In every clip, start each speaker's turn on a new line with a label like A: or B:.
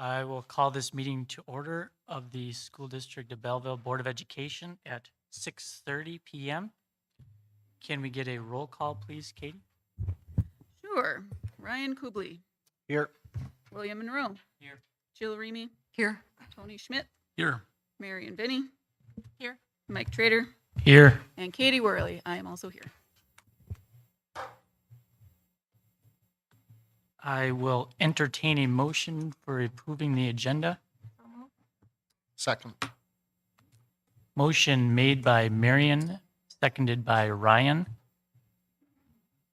A: I will call this meeting to order of the School District of Belleville Board of Education at 6:30 PM. Can we get a roll call, please, Katie?
B: Sure. Ryan Kubley,
A: Here.
B: William Monroe,
A: Here.
B: Jill Remy,
C: Here.
B: Tony Schmidt,
A: Here.
B: Marion Vinny,
C: Here.
B: Mike Trader,
A: Here.
B: and Katie Worley. I am also here.
A: I will entertain a motion for approving the agenda.
D: Second.
A: Motion made by Marion, seconded by Ryan.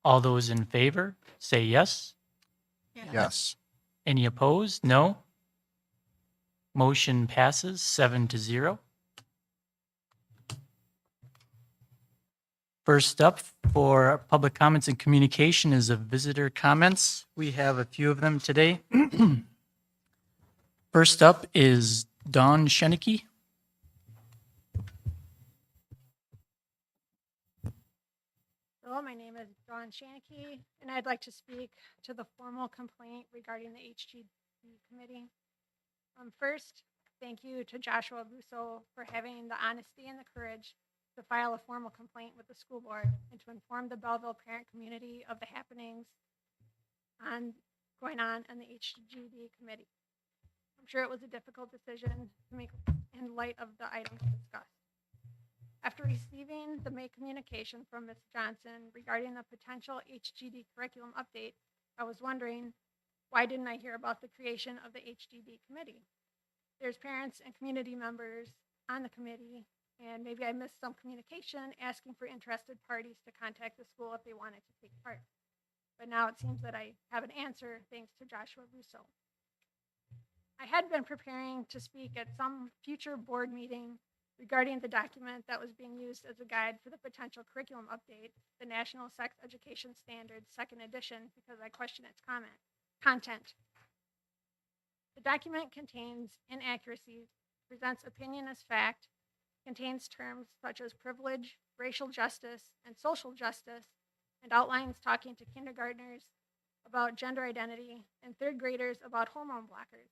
A: All those in favor, say yes.
D: Yes.
A: Any opposed? No. Motion passes 7-0. First up for public comments and communication is a visitor comments. We have a few of them today. First up is Dawn Shenicky.
E: Hello, my name is Dawn Shenicky, and I'd like to speak to the formal complaint regarding the HDD Committee. First, thank you to Joshua Russo for having the honesty and the courage to file a formal complaint with the school board and to inform the Belleville parent community of the happenings going on in the HDD Committee. I'm sure it was a difficult decision to make in light of the items discussed. After receiving the May communication from Ms. Johnson regarding the potential HDD curriculum update, I was wondering, why didn't I hear about the creation of the HDD committee? There's parents and community members on the committee, and maybe I missed some communication asking for interested parties to contact the school if they wanted to take part. But now it seems that I have an answer thanks to Joshua Russo. I had been preparing to speak at some future board meeting regarding the document that was being used as a guide for the potential curriculum update, the National Sex Education Standards, 2nd edition, because I question its content. The document contains inaccuracies, presents opinion as fact, contains terms such as privilege, racial justice, and social justice, and outlines talking to kindergartners about gender identity and 3rd graders about hormone blockers.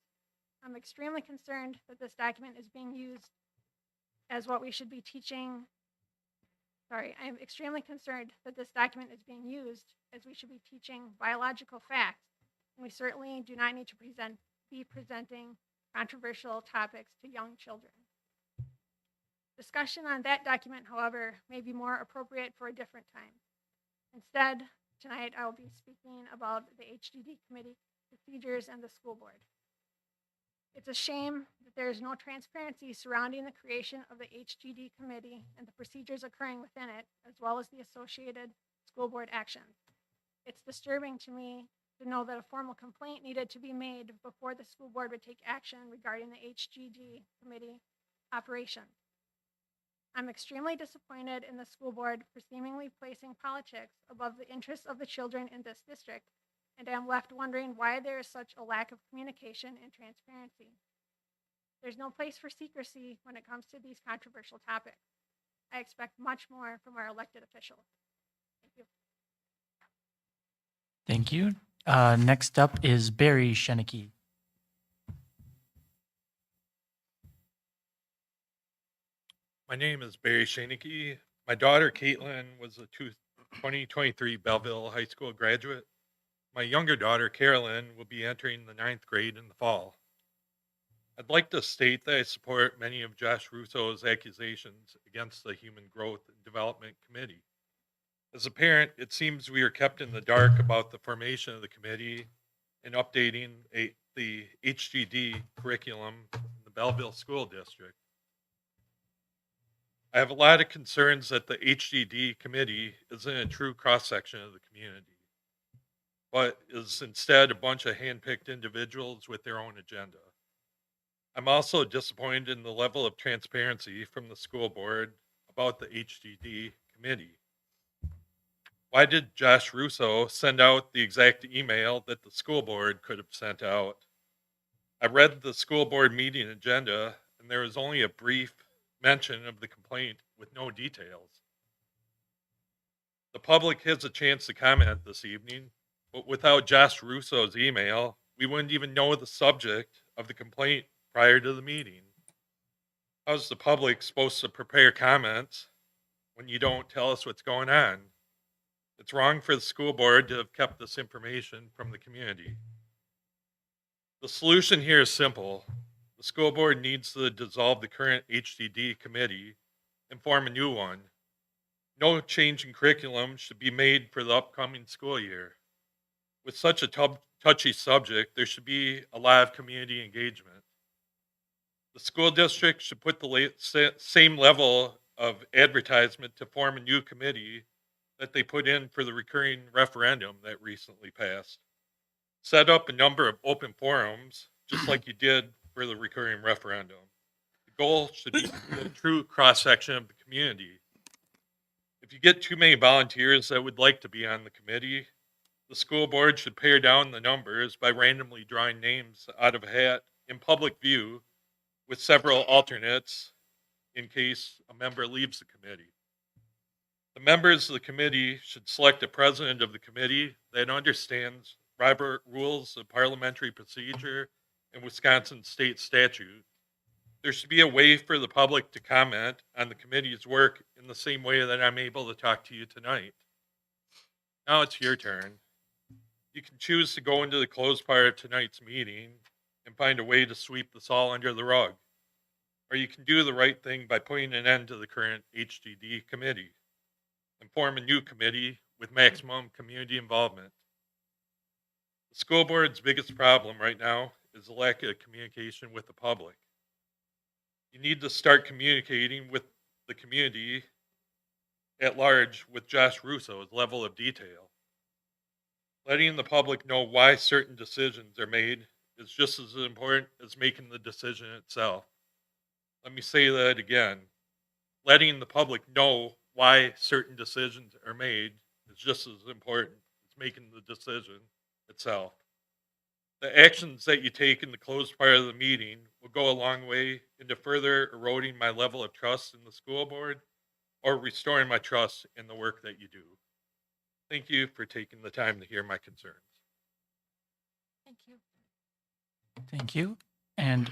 E: I'm extremely concerned that this document is being used as what we should be teaching. I am extremely concerned that this document is being used as we should be teaching biological facts, and we certainly do not need to be presenting controversial topics to young children. Discussion on that document, however, may be more appropriate for a different time. Instead, tonight I will be speaking about the HDD committee procedures and the school board. It's a shame that there is no transparency surrounding the creation of the HDD committee and the procedures occurring within it, as well as the associated school board actions. It's disturbing to me to know that a formal complaint needed to be made before the school board would take action regarding the HDD committee operations. I'm extremely disappointed in the school board for seemingly placing politics above the interests of the children in this district, and I am left wondering why there is such a lack of communication and transparency. There's no place for secrecy when it comes to these controversial topics. I expect much more from our elected officials. Thank you.
A: Thank you. Next up is Barry Shenicky.
F: My name is Barry Shenicky. My daughter Caitlin was a 2023 Belleville High School graduate. My younger daughter Carolyn will be entering the 9th grade in the fall. I'd like to state that I support many of Josh Russo's accusations against the Human Growth and Development Committee. As a parent, it seems we are kept in the dark about the formation of the committee and updating the HDD curriculum in the Belleville School District. I have a lot of concerns that the HDD committee isn't a true cross-section of the community, but is instead a bunch of hand-picked individuals with their own agenda. I'm also disappointed in the level of transparency from the school board about the HDD committee. Why did Josh Russo send out the exact email that the school board could have sent out? I read the school board meeting agenda, and there was only a brief mention of the complaint with no details. The public has a chance to comment this evening, but without Josh Russo's email, we wouldn't even know the subject of the complaint prior to the meeting. How's the public supposed to prepare comments when you don't tell us what's going on? It's wrong for the school board to have kept this information from the community. The solution here is simple. The school board needs to dissolve the current HDD committee and form a new one. No change in curriculum should be made for the upcoming school year. With such a touchy subject, there should be a lot of community engagement. The school district should put the same level of advertisement to form a new committee that they put in for the recurring referendum that recently passed. Set up a number of open forums, just like you did for the recurring referendum. The goal should be a true cross-section of the community. If you get too many volunteers that would like to be on the committee, the school board should pare down the numbers by randomly drawing names out of a hat in public view with several alternates in case a member leaves the committee. The members of the committee should select a president of the committee that understands Robert rules of parliamentary procedure and Wisconsin state statute. There should be a way for the public to comment on the committee's work in the same way that I'm able to talk to you tonight. Now it's your turn. You can choose to go into the closed part of tonight's meeting and find a way to sweep this all under the rug. Or you can do the right thing by putting an end to the current HDD committee and form a new committee with maximum community involvement. The school board's biggest problem right now is the lack of communication with the public. You need to start communicating with the community at large with Josh Russo's level of detail. Letting the public know why certain decisions are made is just as important as making the decision itself. Let me say that again. Letting the public know why certain decisions are made is just as important as making the decision itself. The actions that you take in the closed part of the meeting will go a long way into further eroding my level of trust in the school board or restoring my trust in the work that you do. Thank you for taking the time to hear my concerns.
C: Thank you.
A: Thank you. And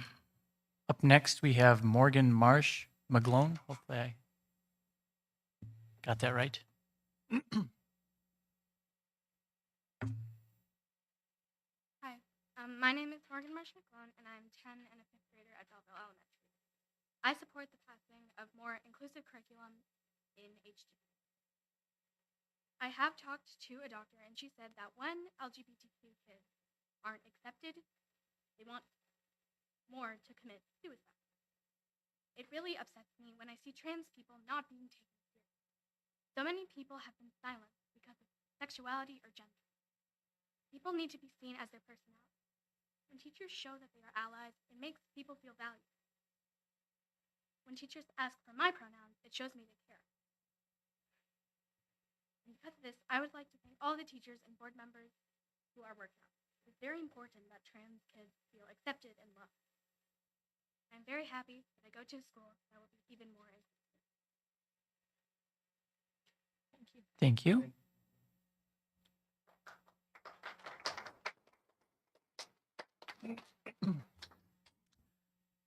A: up next, we have Morgan Marsh McGlone. Hopefully I got that right.
C: Hi, my name is Morgan Marsh McGlone, and I'm 10 and a 5th grader at Belleville Elementary. I support the passing of more inclusive curriculum in HD. I have talked to a doctor, and she said that when LGBTQ kids aren't accepted, they want more to commit suicide. It really upsets me when I see trans people not being taken seriously. So many people have been silenced because of sexuality or gender. People need to be seen as their personality. When teachers show that they are allies, it makes people feel valued. When teachers ask for my pronouns, it shows me they care. And because of this, I would like to thank all the teachers and board members who are working on it. It's very important that trans kids feel accepted and loved. I'm very happy that I go to a school that will be even more inclusive. Thank you.
A: Thank you.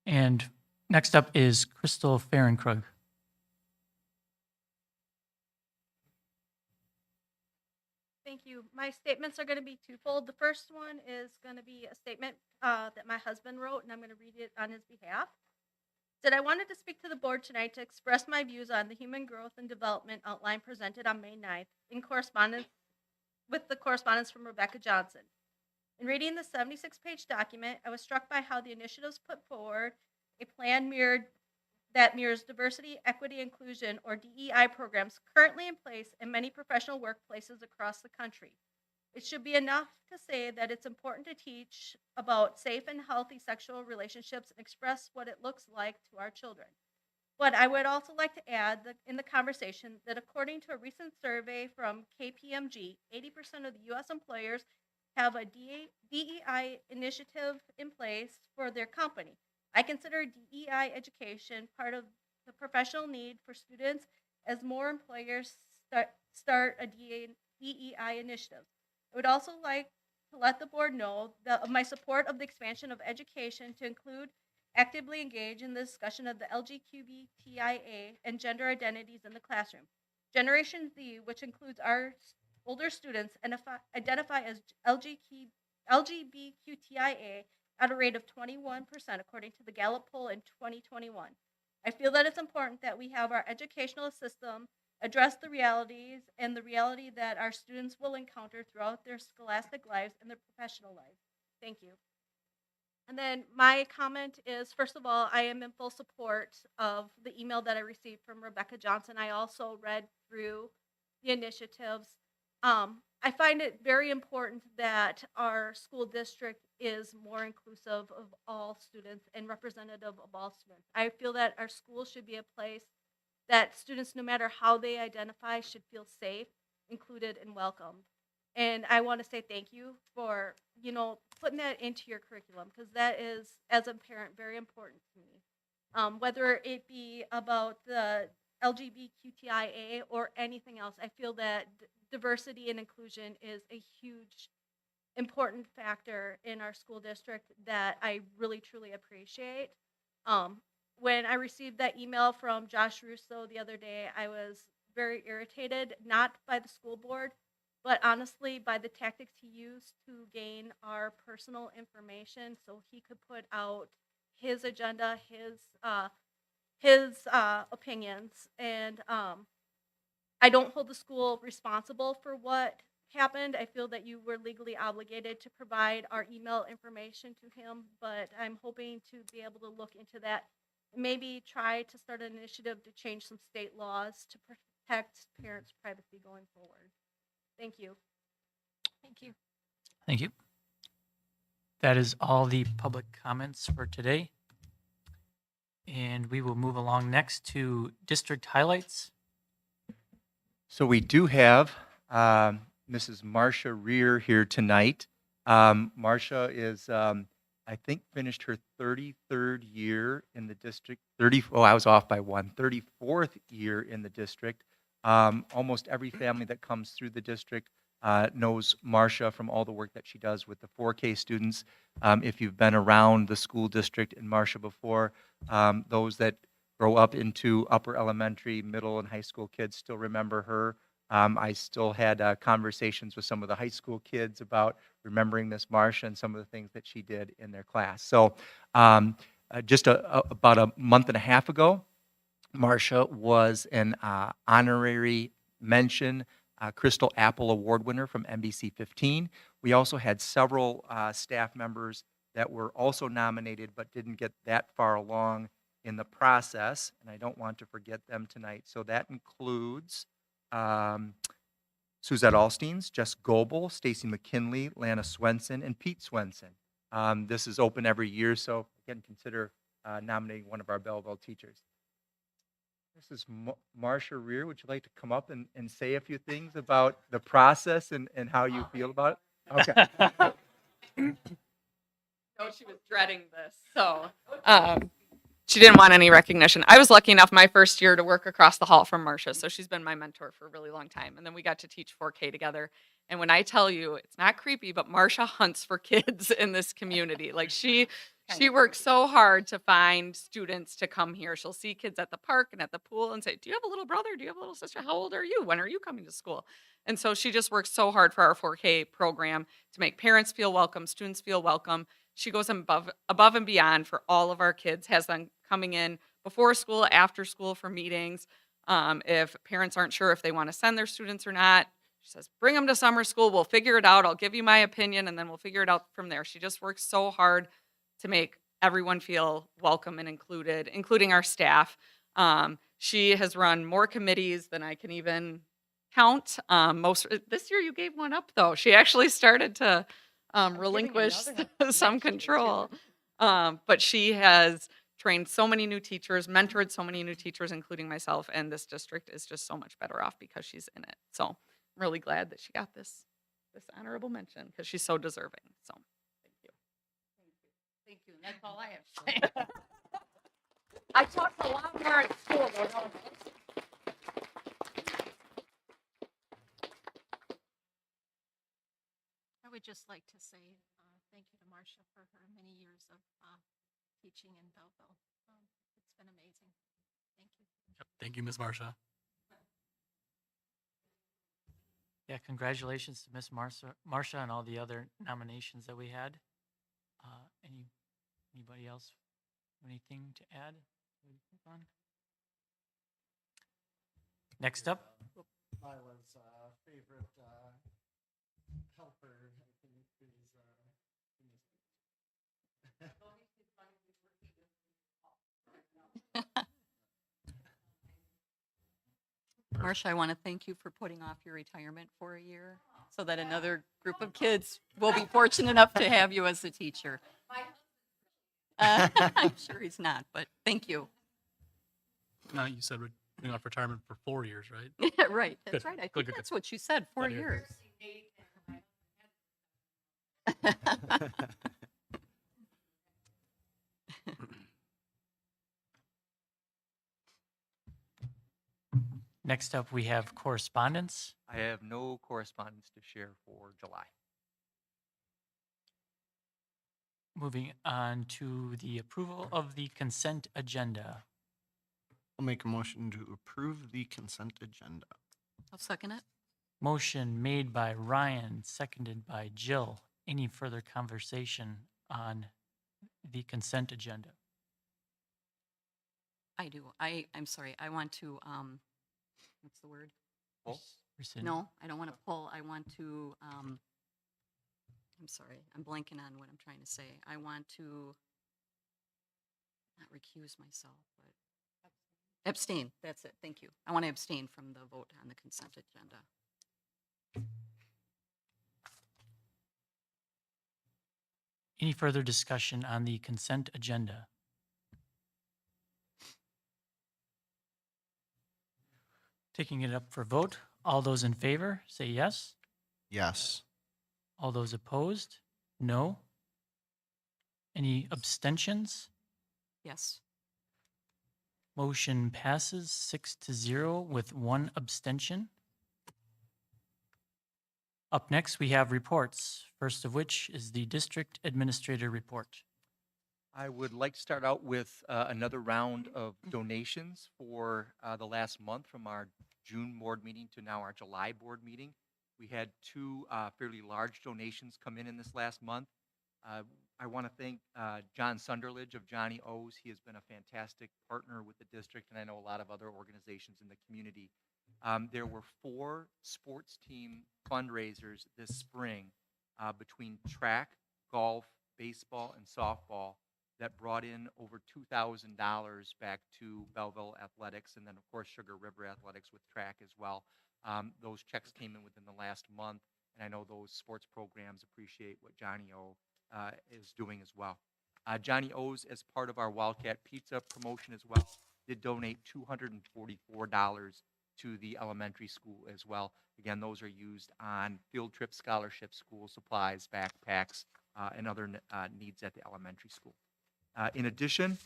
A: And next up is Crystal Krug.
G: Thank you. My statements are going to be twofold. The first one is going to be a statement that my husband wrote, and I'm going to read it on his behalf. It said, I wanted to speak to the board tonight to express my views on the human growth and development outline presented on May 9th in correspondence with the correspondence from Rebecca Johnson. In reading the 76-page document, I was struck by how the initiatives put forward a plan that mirrors diversity, equity, inclusion, or DEI programs currently in place in many professional workplaces across the country. It should be enough to say that it's important to teach about safe and healthy sexual relationships and express what it looks like to our children. But I would also like to add that in the conversation that according to a recent survey from KPMG, 80% of the U.S. employers have a DEI initiative in place for their company. I consider DEI education part of the professional need for students as more employers start a DEI initiative. I would also like to let the board know of my support of the expansion of education to include actively engage in the discussion of the LGBTQIA and gender identities in the classroom. Generation Z, which includes our older students, identify as LGBTQIA at a rate of 21% according to the Gallup poll in 2021. I feel that it's important that we have our educational system address the realities and the reality that our students will encounter throughout their scholastic lives and their professional lives. Thank you. And then my comment is, first of all, I am in full support of the email that I received from Rebecca Johnson. I also read through the initiatives. I find it very important that our school district is more inclusive of all students and representative of all students. I feel that our school should be a place that students, no matter how they identify, should feel safe, included, and welcomed. And I want to say thank you for, putting that into your curriculum, because that is, as a parent, very important to me. Whether it be about the LGBTQIA or anything else, I feel that diversity and inclusion is a huge, important factor in our school district that I really, truly appreciate. When I received that email from Josh Russo the other day, I was very irritated, not by the school board, but honestly by the tactics he used to gain our personal information so he could put out his agenda, his opinions. And I don't hold the school responsible for what happened. I feel that you were legally obligated to provide our email information to him, but I'm hoping to be able to look into that. Maybe try to start an initiative to change some state laws to protect parents' privacy going forward. Thank you.
B: Thank you.
A: Thank you. That is all the public comments for today. And we will move along next to district highlights.
H: So we do have Mrs. Marcia Rear here tonight. Marcia is, I think, finished her 33rd year in the district. I was off by one. 34th year in the district. Almost every family that comes through the district knows Marcia from all the work that she does with the 4K students. If you've been around the school district in Marcia before, those that grow up into upper elementary, middle, and high school kids still remember her. I still had conversations with some of the high school kids about remembering Miss Marcia and some of the things that she did in their class. So just about a month and a half ago, Marcia was an honorary mention Crystal Apple Award winner from NBC 15. We also had several staff members that were also nominated but didn't get that far along in the process, and I don't want to forget them tonight. So that includes Suzette Alsteins, Jess Goebel, Stacy McKinley, Lana Swenson, and Pete Swenson. This is open every year, so again, consider nominating one of our Belleville teachers. This is Marcia Rear. Would you like to come up and say a few things about the process and how you feel about it? Okay.
I: No, she was dreading this, so she didn't want any recognition. I was lucky enough my first year to work across the hall from Marcia, so she's been my mentor for a really long time. And then we got to teach 4K together. And when I tell you, it's not creepy, but Marcia hunts for kids in this community. Like she works so hard to find students to come here. She'll see kids at the park and at the pool and say, "Do you have a little brother? Do you have a little sister? How old are you? When are you coming to school?" And so she just works so hard for our 4K program to make parents feel welcome, students feel welcome. She goes above and beyond for all of our kids, has them coming in before school, after school for meetings. If parents aren't sure if they want to send their students or not, she says, "Bring them to summer school. We'll figure it out. I'll give you my opinion, and then we'll figure it out from there." She just works so hard to make everyone feel welcome and included, including our staff. She has run more committees than I can even count. This year you gave one up, though. She actually started to relinquish some control. But she has trained so many new teachers, mentored so many new teachers, including myself, and this district is just so much better off because she's in it. So I'm really glad that she got this honorable mention because she's so deserving. So thank you.
J: Thank you. That's all I have to say. I talked a lot more at school, though, don't I?
K: would just like to say thank you to Marcia for her many years of teaching in Belleville. It's been amazing. Thank you.
A: Yep. Thank you, Ms. Marcia. Yeah, congratulations to Miss Marcia and all the other nominations that we had. Anybody else have anything to add? Next up,
D: Lila's favorite helper, I think,
J: Marcia, I want to thank you for putting off your retirement for a year so that another group of kids will be fortunate enough to have you as a teacher. I'm sure he's not, but thank you.
L: No, you said we're putting off retirement for 4 years, right?
J: Right, that's
L: Good.
J: right. I
L: Good,
J: think
L: good,
J: that's what you said, 4
L: Glad to hear.
J: years.
A: next up, we have correspondence.
H: I have no correspondence to share for July.
A: Moving on to the approval of the consent agenda.
D: I'll make a motion to approve the consent agenda.
J: I'll second it.
A: Motion made by Ryan, seconded by Jill. Any further conversation on the consent agenda?
J: I do. I'm sorry. I want to, what's the word?
H: Pull?
A: Rescind.
J: No, I don't want to pull. I want to, I'm sorry. I'm blanking on what I'm trying to say. I want to not recuse myself, but abstain. That's it. Thank you. I want to abstain from the vote on the consent agenda.
A: Any further discussion on the consent agenda? Taking it up for vote. All those in favor, say yes.
D: Yes.
A: All those opposed, no. Any abstentions?
J: Yes.
A: Motion passes 6-0 with 1 abstention. Up next, we have reports, first of which is the district administrator report.
H: I would like to start out with another round of donations for the last month from our June board meeting to now our July board meeting. We had 2 fairly large donations come in this last month. I want to thank John Sunderledge of Johnny O's. He has been a fantastic partner with the district, and I know a lot of other organizations in the community. There were 4 sports team fundraisers this spring between track, golf, baseball, and softball that brought in over $2,000 back to Belleville Athletics, and then, of course, Sugar River Athletics with track as well. Those checks came in within the last month, and I know those sports programs appreciate what Johnny O is doing as well. Johnny O's, as part of our Wildcat Pizza promotion as well, did donate $244 to the elementary school as well. Again, those are used on field trip scholarships, school supplies, backpacks, and other needs at the elementary school. In addition,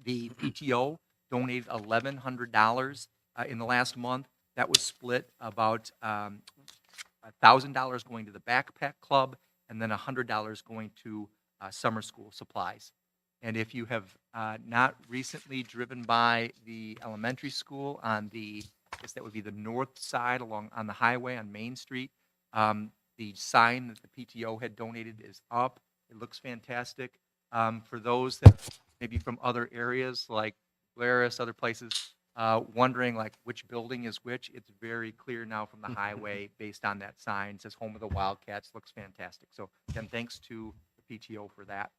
H: the PTO donated $1,100 in the last month. That was split about $1,000 going to the backpack club and then $100 going to summer school supplies. And if you have not recently driven by the elementary school on the, I guess that would be the north side along on the highway on Main Street, the sign that the PTO had donated is up. It looks fantastic. For those that maybe from other areas like Glarus, other places, wondering like which building is which, it's very clear now from the highway based on that sign. It says home of the Wildcats. Looks fantastic. So again, thanks to the PTO for that.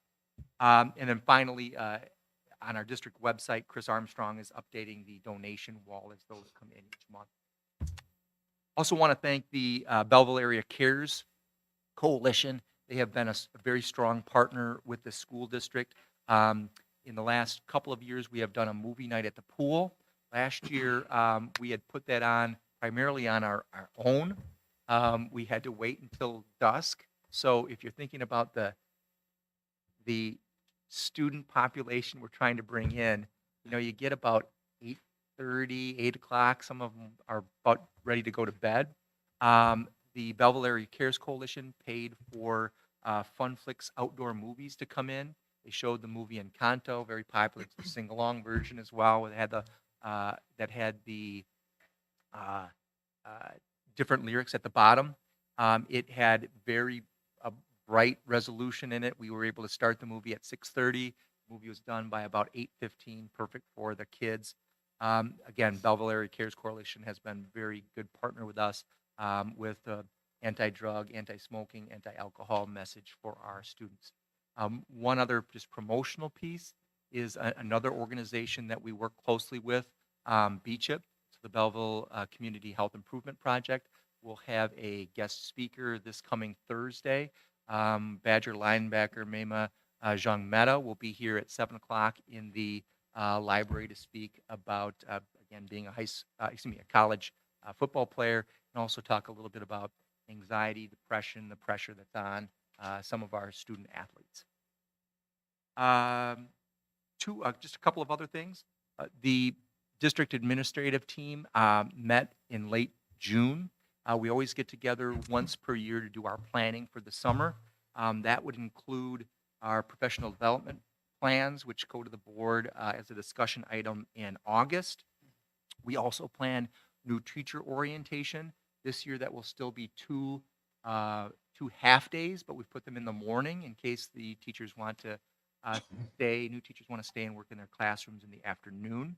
H: And then finally, on our district website, Chris Armstrong is updating the donation wall as those come in each month. Also want to thank the Belleville Area Cares Coalition. They have been a very strong partner with the school district. In the last couple of years, we have done a movie night at the pool. Last year, we had put that on primarily on our own. We had to wait until dusk. So if you're thinking about the student population we're trying to bring in, you know, you get about 8:30, 8 o'clock. Some of them are about ready to go to bed. the Belleville Area Cares Coalition paid for Funflix outdoor movies to come in. They showed the movie Encanto, very popular. It's the sing-along version as well. It had the uh, uh, different lyrics at the bottom. It had very bright resolution in it. We were able to start the movie at 6:30. The movie was done by about 8:15, perfect for the kids. Again, Belleville Area Cares Coalition has been a very good partner with us with the anti-drug, anti-smoking, anti-alcohol message for our students. One other just promotional piece is another organization that we work closely with, BCHIP, so the Belleville Community Health Improvement Project. We'll have a guest speaker this coming Thursday. Badger linebacker Mema Zhang Meta will be here at 7 o'clock in the library to speak about, again, being a college football player, and also talk a little bit about anxiety, depression, the pressure that's on some of our student athletes. Just a couple of other things. The district administrative team met in late June. We always get together once per year to do our planning for the summer. That would include our professional development plans, which go to the board as a discussion item in August. We also plan new teacher orientation. This year that will still be two half days, but we've put them in the morning in case the teachers want to new teachers want to stay and work in their classrooms in the afternoon.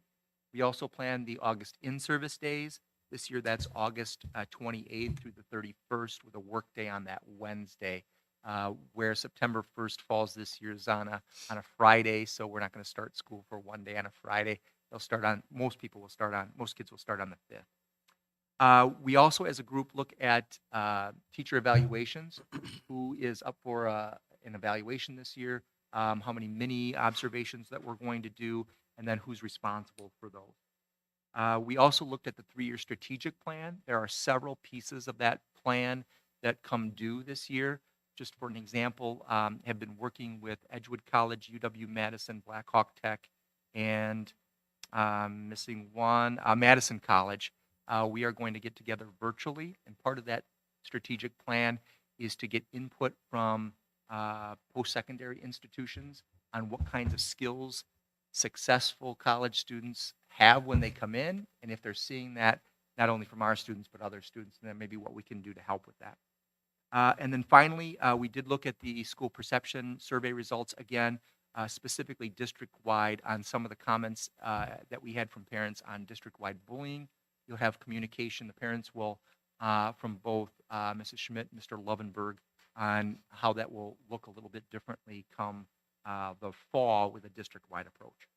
H: We also plan the August in-service days. This year that's August 28th through the 31st with a work day on that Wednesday. Where September 1st falls this year is on a Friday, so we're not going to start school for one day on a Friday. Most kids will start on the 5th. We also, as a group, look at teacher evaluations. Who is up for an evaluation this year? How many mini observations that we're going to do, and then who's responsible for those. We also looked at the 3-year strategic plan. There are several pieces of that plan that come due this year. Just for an example, have been working with Edgewood College, UW-Madison, Black Hawk Tech, and missing one, Madison College. We are going to get together virtually, and part of that strategic plan is to get input from post-secondary institutions on what kinds of skills successful college students have when they come in, and if they're seeing that not only from our students but other students, and then maybe what we can do to help with that. And then finally, we did look at the school perception survey results again, specifically district-wide on some of the comments that we had from parents on district-wide bullying. You'll have communication. The parents will, from both Mrs. Schmidt and Mr. Lovenberg, on how that will look a little bit differently come the fall with a district-wide approach.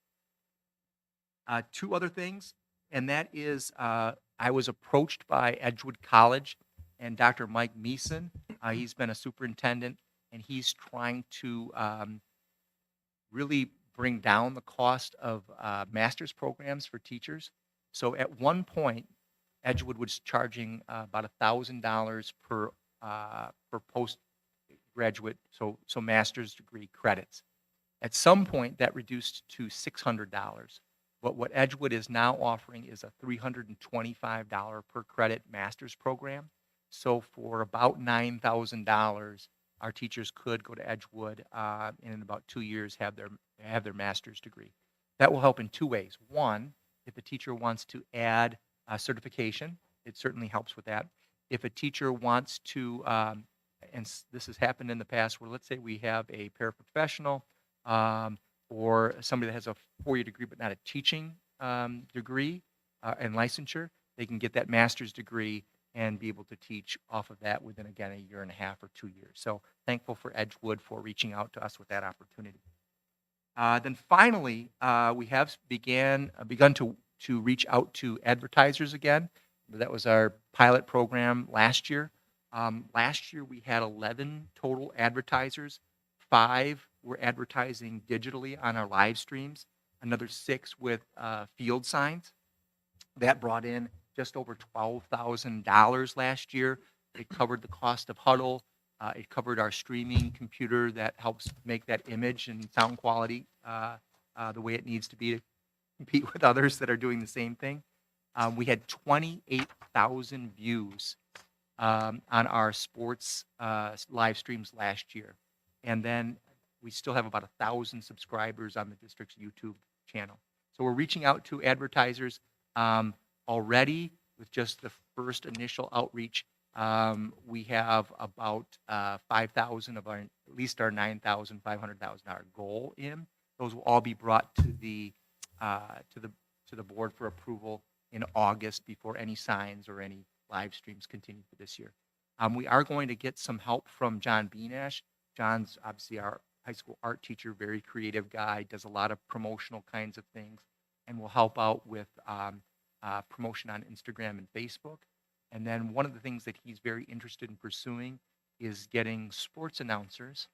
H: 2 other things, and that is I was approached by Edgewood College and Dr. Mike Meeson. He's been a superintendent, and he's trying to really bring down the cost of master's programs for teachers. So at one point, Edgewood was charging about $1,000 per postgraduate, so master's degree credits. At some point, that reduced to $600. But what Edgewood is now offering is a $325 per credit master's program. So for about $9,000, our teachers could go to Edgewood and in about 2 years have their master's degree. That will help in 2 ways. One, if the teacher wants to add a certification, it certainly helps with that. If a teacher wants to, and this has happened in the past, where let's say we have a paraprofessional or somebody that has a 4-year degree but not a teaching degree and licensure, they can get that master's degree and be able to teach off of that within, again, 1.5 years or 2 years. So thankful for Edgewood for reaching out to us with that opportunity. Then finally, we have begun to reach out to advertisers again. That was our pilot program last year. Last year, we had 11 total advertisers. 5 were advertising digitally on our live streams. Another 6 with field signs. That brought in just over $12,000 last year. It covered the cost of Huddle. It covered our streaming computer that helps make that image and sound quality the way it needs to be to compete with others that are doing the same thing. We had 28,000 views on our sports live streams last year. And then we still have about 1,000 subscribers on the district's YouTube channel. So we're reaching out to advertisers already with just the first initial outreach. We have about 5,000 of our, at least our 9,000, 500,000 goal in. Those will all be brought to the board for approval in August before any signs or any live streams continue for this year. We are going to get some help from John Beanash. John's obviously our high school art teacher, very creative guy, does a lot of promotional kinds of things, and will help out with promotion on Instagram and Facebook. And then one of the things that he's very interested in pursuing is getting sports announcers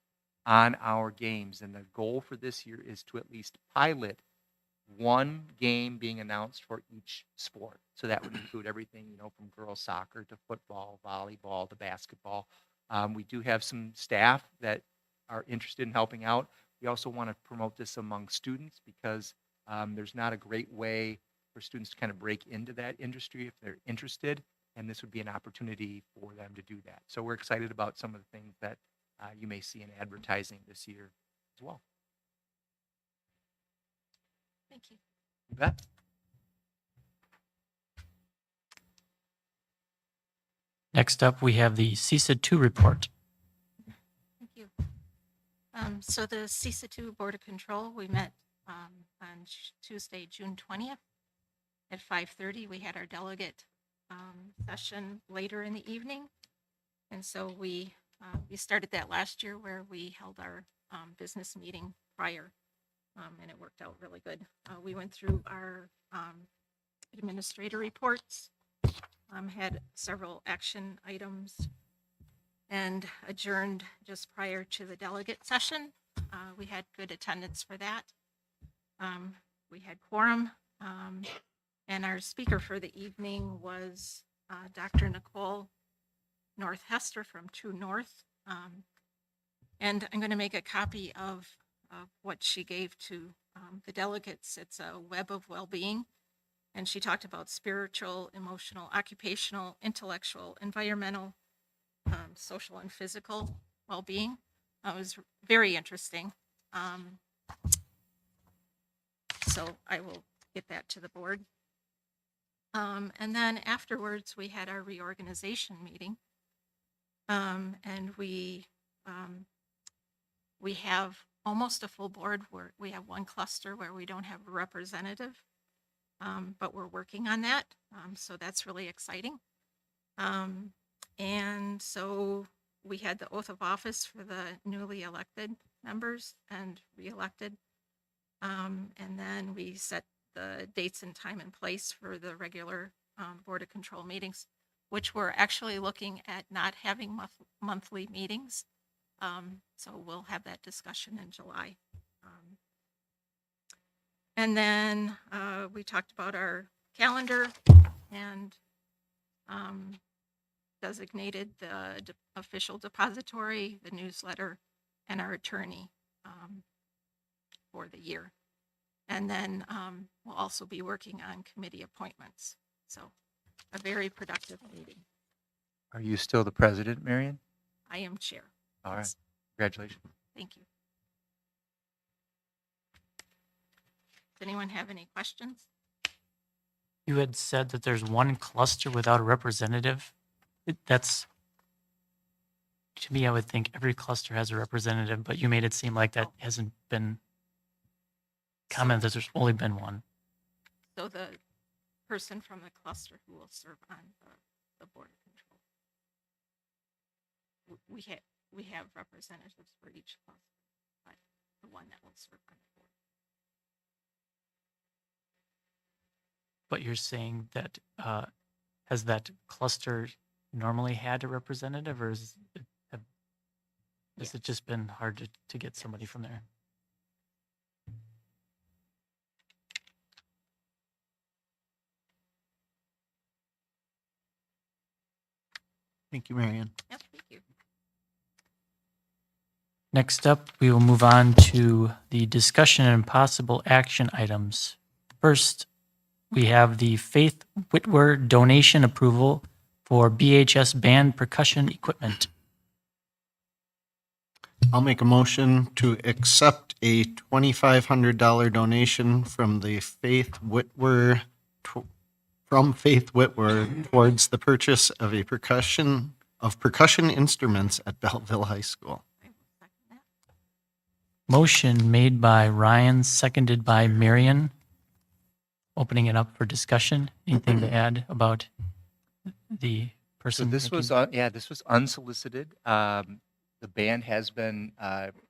H: on our games. And the goal for this year is to at least pilot one game being announced for each sport. So that would include everything, from girls soccer to football, volleyball to basketball. We do have some staff that are interested in helping out. We also want to promote this among students because there's not a great way for students to kind of break into that industry if they're interested. And this would be an opportunity for them to do that. So we're excited about some of the things that you may see in advertising this year as well.
K: Thank you.
H: You bet.
A: Next up, we have the CCSA2 report.
K: Thank you. So the CCSA2 Board of Control, we met on Tuesday, June 20th at 5:30. We had our delegate session later in the evening. And so we started that last year where we held our business meeting prior, and it worked out really good. We went through our administrator reports, had several action items, and adjourned just prior to the delegate session. We had good attendance for that. We had quorum, and our speaker for the evening was Dr. Nicole North Hester from True North. And I'm going to make a copy of what she gave to the delegates. It's a web of well-being. And she talked about spiritual, emotional, occupational, intellectual, environmental, social, and physical well-being. It was very interesting. So I will get that to the board. And then afterwards, we had our reorganization meeting. And we have almost a full board where we have one cluster where we don't have a representative, but we're working on that. So that's really exciting. And so we had the oath of office for the newly elected members and re-elected. And then we set the dates and time and place for the regular Board of Control meetings, which we're actually looking at not having monthly meetings. So we'll have that discussion in July. And then we talked about our calendar and designated the official depository, the newsletter, and our attorney for the year. And then we'll also be working on committee appointments. So a very productive meeting.
H: Are you still the president, Marion?
K: I am chair.
H: All right.
K: Yes.
H: Congratulations.
K: Thank you. Does anyone have any questions?
A: You had said that there's one cluster without a representative. That's, to me, I would think every cluster has a representative, but you made it seem like that hasn't been commented, that there's only been one.
K: So the person from the cluster who will serve on the Board of Control. We have representatives for each cluster, but the one that will serve on the board.
A: But you're saying that, has that cluster normally had a representative, or has it just been hard to get somebody from there?
D: Thank you, Marion.
K: Yep, thank you.
A: Next up, we will move on to the discussion and possible action items. First, we have the Faith Whitwer donation approval for BHS band percussion equipment.
D: I'll make a motion to accept a $2,500 donation from the Faith Whitwer, towards the purchase of percussion instruments at Belleville High School.
K: I will second that.
A: Motion made by Ryan, seconded by Marion. Opening it up for discussion. Anything to add about the
H: So
A: person?
H: this was, this was unsolicited. The band has been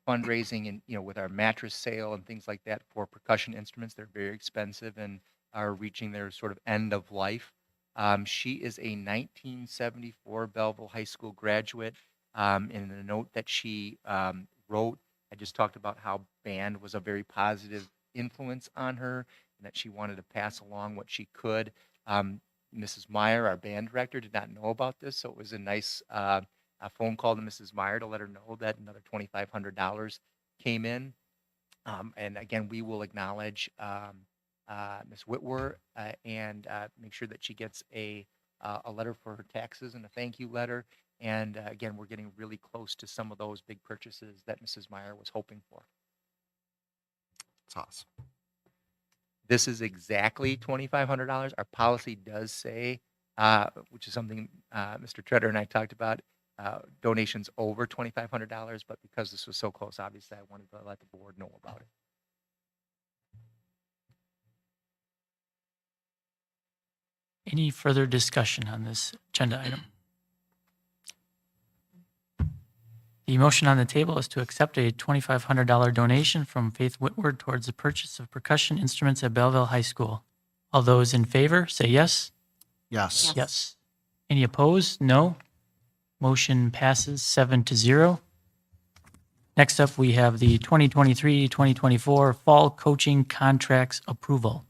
H: fundraising and, with our mattress sale and things like that for percussion instruments. They're very expensive and are reaching their sort of end of life. She is a 1974 Belleville High School graduate. In the note that she wrote, I just talked about how band was a very positive influence on her and that she wanted to pass along what she could. Mrs. Meyer, our band director, did not know about this, so it was a nice a phone call to Mrs. Meyer to let her know that another $2,500 came in. And again, we will acknowledge Ms. Whitwer and make sure that she gets a letter for her taxes and a thank you letter. And again, we're getting really close to some of those big purchases that Mrs. Meyer was hoping for.
D: It's awesome.
H: This is exactly $2,500. Our policy does say, which is something Mr. Treader and I talked about, donations over $2,500, but because this was so close, obviously, I wanted to let the board know about it.
A: Any further discussion on this agenda item? The motion on the table is to accept a $2,500 donation from Faith Whitward towards the purchase of percussion instruments at Belleville High School. All those in favor, say yes.
D: Yes.
A: Yes. Any opposed? No. Motion passes 7-0. Next up, we have the 2023-2024 Fall Coaching Contracts Approval.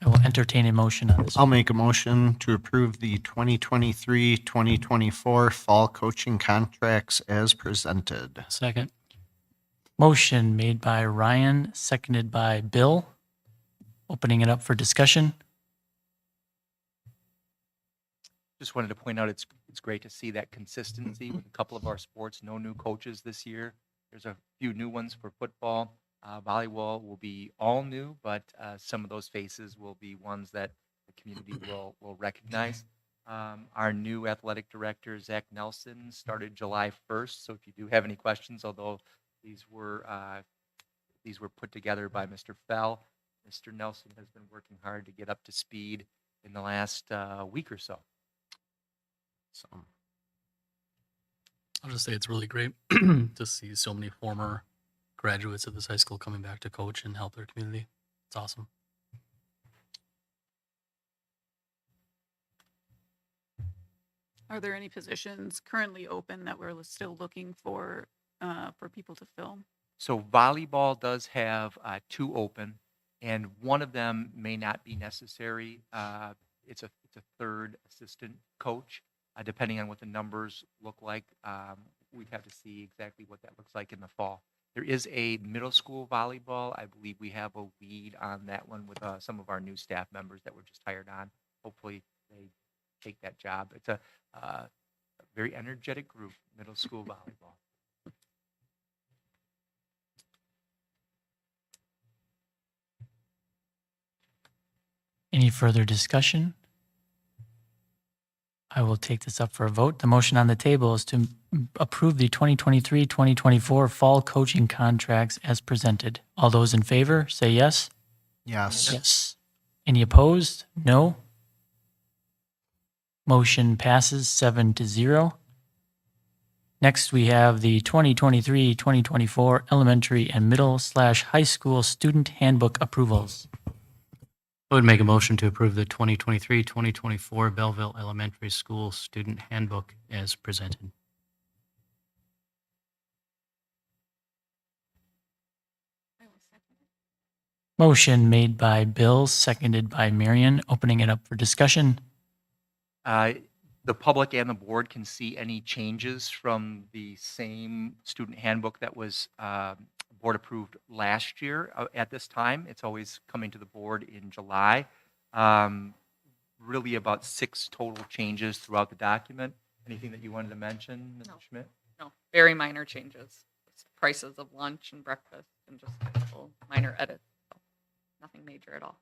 A: I will entertain a motion on this.
D: I'll make a motion to approve the 2023-2024 fall coaching contracts as presented.
L: Second.
A: Motion made by Ryan, seconded by Bill. Opening it up for discussion.
H: Just wanted to point out it's great to see that consistency with a couple of our sports. No new coaches this year. There's a few new ones for football. Volleyball will be all new, but some of those faces will be ones that the community will recognize. Our new athletic director, Zach Nelson, started July 1st. So if you do have any questions, although these were put together by Mr. Fell, Mr. Nelson has been working hard to get up to speed in the last week or so.
D: So,
L: I'll just say it's really great to see so many former graduates of this high school coming back to coach and help their community. It's awesome.
B: Are there any positions currently open that we're still looking for people to fill?
H: So volleyball does have 2 open, and one of them may not be necessary. It's a third assistant coach, depending on what the numbers look like. We'd have to see exactly what that looks like in the fall. There is a middle school volleyball. I believe we have a lead on that one with some of our new staff members that were just hired on. Hopefully they take that job. It's a very energetic group, middle school volleyball.
A: Any further discussion? I will take this up for a vote. The motion on the table is to approve the 2023-2024 fall coaching contracts as presented. All those in favor, say yes.
D: yes.
A: Yes. Any opposed? No. Motion passes 7-0. Next, we have the 2023-2024 elementary and middle/high school student handbook approvals.
L: I would make a motion to approve the 2023-2024 Belleville Elementary School Student Handbook as presented.
K: I will second it.
A: Motion made by Bill, seconded by Marion. Opening it up for discussion.
H: The public and the board can see any changes from the same student handbook that was board approved last year at this time. It's always coming to the board in July. Really about 6 total changes throughout the document. Anything that you wanted to mention, Mr.
I: No.
H: Schmidt?
I: No, very minor changes. It's prices of lunch and breakfast and just little minor edits. So nothing major at all.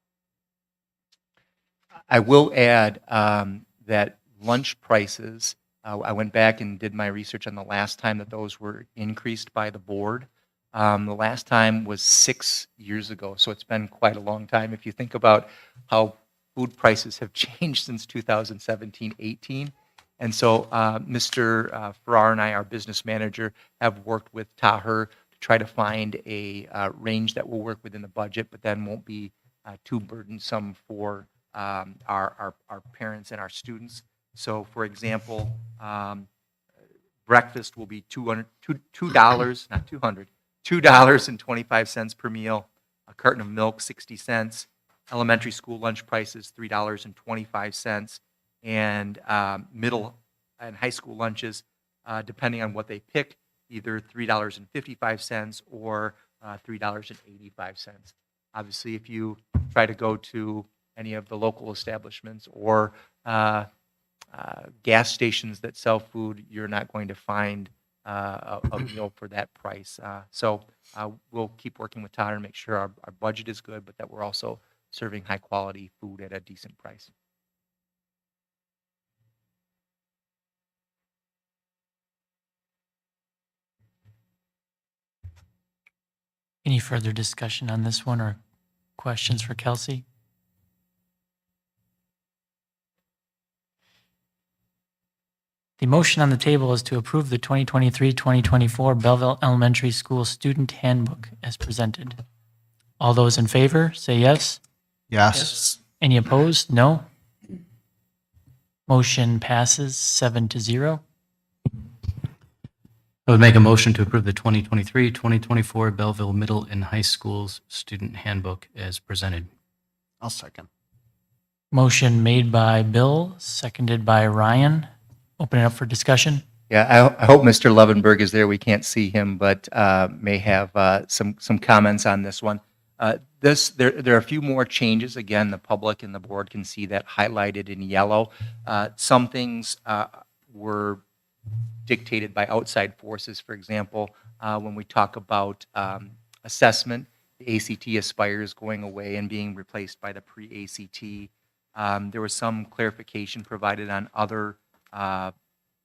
H: I will add that lunch prices, I went back and did my research on the last time that those were increased by the board. The last time was 6 years ago, so it's been quite a long time. If you think about how food prices have changed since 2017-18. And so Mr. Farrar and I, our business manager, have worked with Taher to try to find a range that will work within the budget, but then won't be too burdensome for our parents and our students. So, for example, breakfast will be $2, not 200, $2.25 per meal. A carton of milk, 60 cents. Elementary school lunch prices, $3.25. And middle and high school lunches, depending on what they pick, either $3.55 or $3.85. Obviously, if you try to go to any of the local establishments or gas stations that sell food, you're not going to find a meal for that price. So we'll keep working with Todd to make sure our budget is good, but that we're also serving high quality food at a decent price.
A: Any further discussion on this one or questions for Kelsey? The motion on the table is to approve the 2023-2024 Belleville Elementary School Student Handbook as presented. All those in favor, say yes.
D: Yes.
A: Any opposed? No. Motion passes 7-0.
L: I would make a motion to approve the 2023-2024 Belleville Middle and High Schools Student Handbook as presented.
D: I'll second.
A: Motion made by Bill, seconded by Ryan. Open it up for discussion.
H: Yeah, I hope Mr. Levenberg is there. We can't see him, but may have some comments on this one. There are a few more changes. Again, the public and the board can see that highlighted in yellow. Some things were dictated by outside forces. For example, when we talk about assessment, the ACT Aspire is going away and being replaced by the pre-ACT. There was some clarification provided on other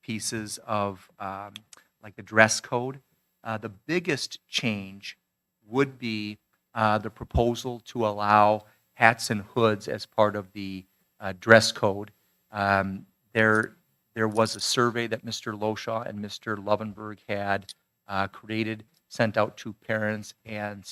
H: pieces of like the dress code. The biggest change would be the proposal to allow hats and hoods as part of the dress code. There was a survey that Mr. Loshaw and Mr. Lovenberg had created, sent out to parents and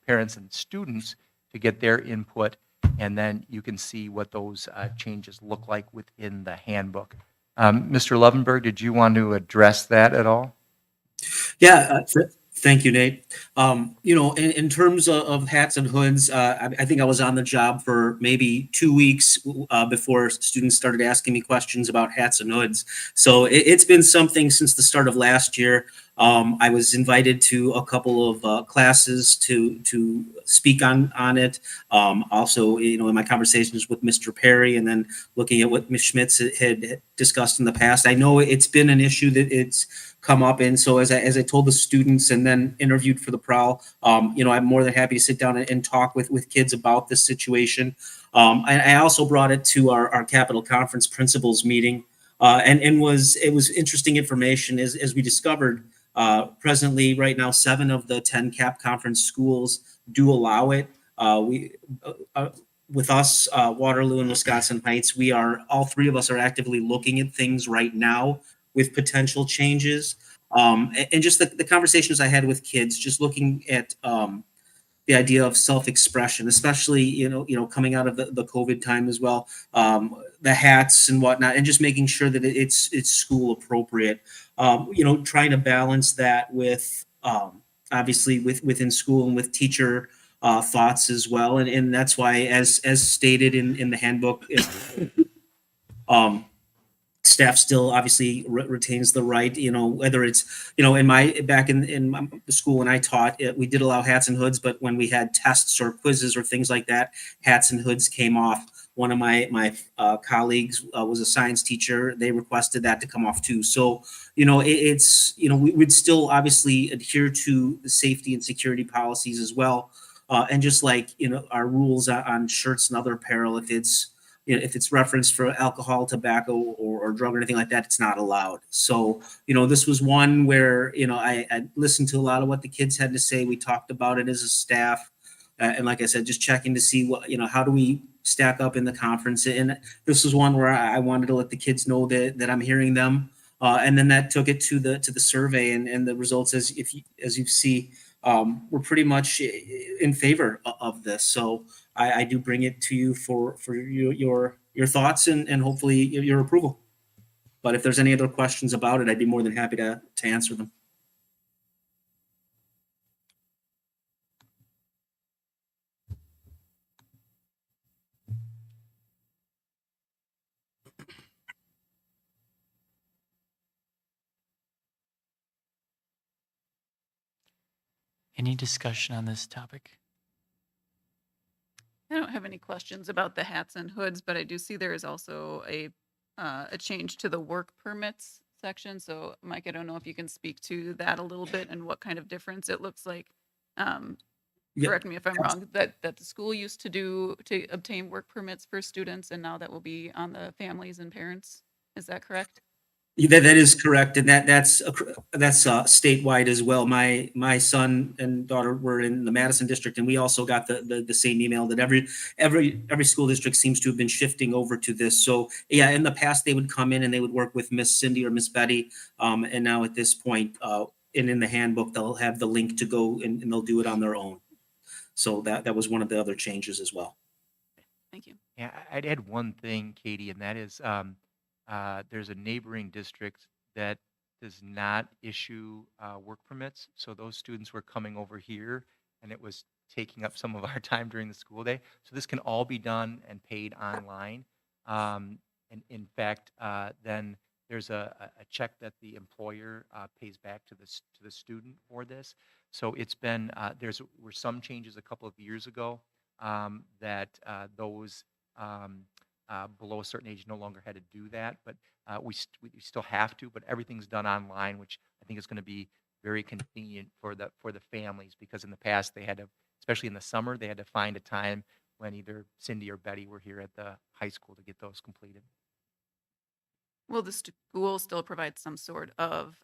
H: parents and students to get their input, and then you can see what those changes look like within the handbook. Mr. Lovenberg, did you want to address that at all?
M: Yeah, thank you, Nate. In terms of hats and hoods, I think I was on the job for maybe 2 weeks before students started asking me questions about hats and hoods. So it's been something since the start of last year. I was invited to a couple of classes to speak on it. Also, in my conversations with Mr. Perry, and then looking at what Ms. Schmitz had discussed in the past, I know it's been an issue that it's come up. And so as I told the students and then interviewed for the prowl, I'm more than happy to sit down and talk with kids about this situation. I also brought it to our Capitol Conference principals meeting, and it was interesting information as we discovered. Presently, right now, 7 of the 10 CAP conference schools do allow it. With us, Waterloo and Wisconsin Heights, all 3 of us are actively looking at things right now with potential changes. And just the conversations I had with kids, just looking at the idea of self-expression, especially, coming out of the COVID time as well, the hats and whatnot, and just making sure that it's school appropriate. Trying to balance that with obviously within school and with teacher thoughts as well. And that's why, as stated in the handbook, staff still obviously retains the right, whether it's, back in the school when I taught, we did allow hats and hoods, but when we had tests or quizzes or things like that, hats and hoods came off. One of my colleagues was a science teacher. They requested that to come off too. So, we would still obviously adhere to the safety and security policies as well. And just like, our rules on shirts and other apparel, if it's referenced for alcohol, tobacco, or drug or anything like that, it's not allowed. So, this was one where, I listened to a lot of what the kids had to say. We talked about it as a staff. And like I said, just checking to see what, how do we stack up in the conference. And this was one where I wanted to let the kids know that I'm hearing them. And then that took it to the survey, and the results, as you see, we're pretty much in favor of this. So I do bring it to you for your thoughts and hopefully your approval. But if there's any other questions about it, I'd be more than happy to answer them.
A: Any discussion on this topic?
B: I don't have any questions about the hats and hoods, but I do see there is also a change to the work permits section. So Mike, I don't know if you can speak to that a little bit and what kind of difference it looks like. Correct me if I'm wrong, that the school used to do to obtain work permits for students, and now that will be on the families and parents. Is that correct?
M: That is correct, and that's statewide as well. My son and daughter were in the Madison district, and we also got the same email that every school district seems to have been shifting over to this. So yeah, in the past they would come in and they would work with Miss Cindy or Miss Betty, and now at this point, and in the handbook they'll have the link to go and they'll do it on their own. So that was one of the other changes as well.
B: Thank you.
H: Yeah, I'd add one thing, Katie, and that is there's a neighboring district that does not issue work permits. So those students were coming over here, and it was taking up some of our time during the school day. So this can all be done and paid online. And in fact, then there's a check that the employer pays back to the student for this. So it's been were some changes a couple of years ago that those below a certain age no longer had to do that, but we still have to. But everything's done online, which I think is going to be very convenient for the families, because in the past they had to, especially in the summer, they had to find a time when either Cindy or Betty were here at the high school to get those completed.
B: Will the school still provide some sort of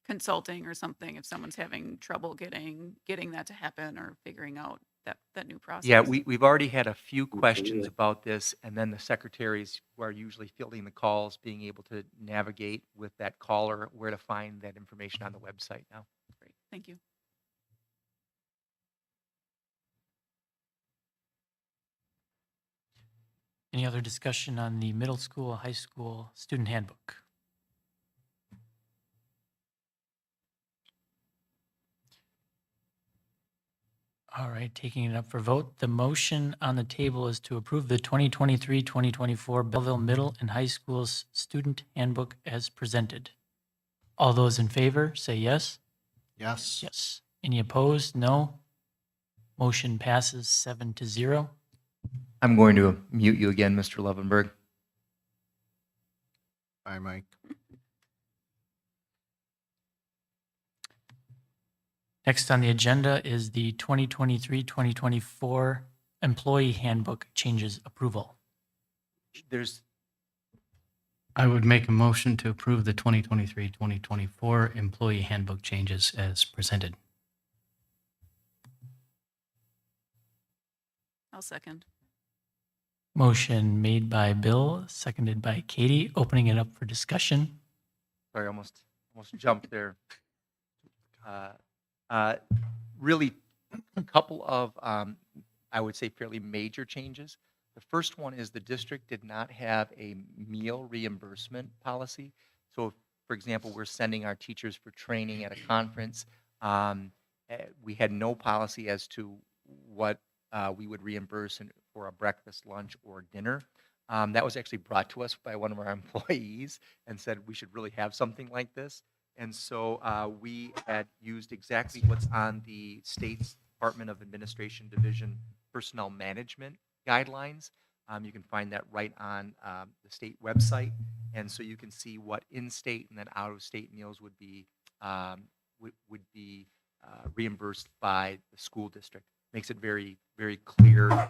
B: consulting or something if someone's having trouble getting that to happen or figuring out that new process?
H: Yeah, we've already had a few questions about this, and then the secretaries who are usually fielding the calls being able to navigate with that caller where to find that information on the website now.
B: Great, thank you.
A: Any other discussion on the middle school, high school student handbook? All right, taking it up for vote. The motion on the table is to approve the 2023-2024 Belleville Middle and High Schools Student Handbook as presented. All those in favor, say yes.
D: Yes.
A: Yes. Any opposed? No. Motion passes 7-0.
H: I'm going to mute you again, Mr. Levenberg.
D: Bye, Mike.
A: Next on the agenda is the 2023-2024 Employee Handbook Changes Approval.
L: I would make a motion to approve the 2023-2024 Employee Handbook changes as presented.
B: I'll second.
A: Motion made by Bill, seconded by Katie. Opening it up for discussion.
H: Sorry, almost jumped there. Really, a couple of, I would say, fairly major changes. The first one is the district did not have a meal reimbursement policy. So, for example, we're sending our teachers for training at a conference. We had no policy as to what we would reimburse for a breakfast, lunch, or dinner. That was actually brought to us by one of our employees and said we should really have something like this. And so we had used exactly what's on the state's Department of Administration Division Personnel Management Guidelines. You can find that right on the state website. And so you can see what in-state and then out-of-state meals would be reimbursed by the school district. Makes it very, very clear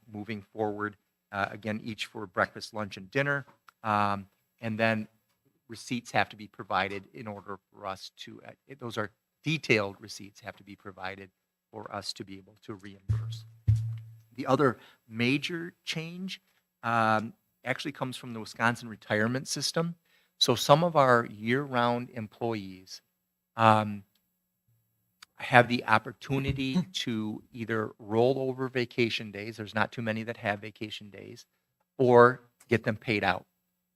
H: moving forward. Again, each for breakfast, lunch, and dinner. And then receipts have to be provided in order for us to, those are detailed receipts have to be provided for us to be able to reimburse. The other major change actually comes from the Wisconsin retirement system. So some of our year-round employees have the opportunity to either roll over vacation days, there's not too many that have vacation days, or get them paid out.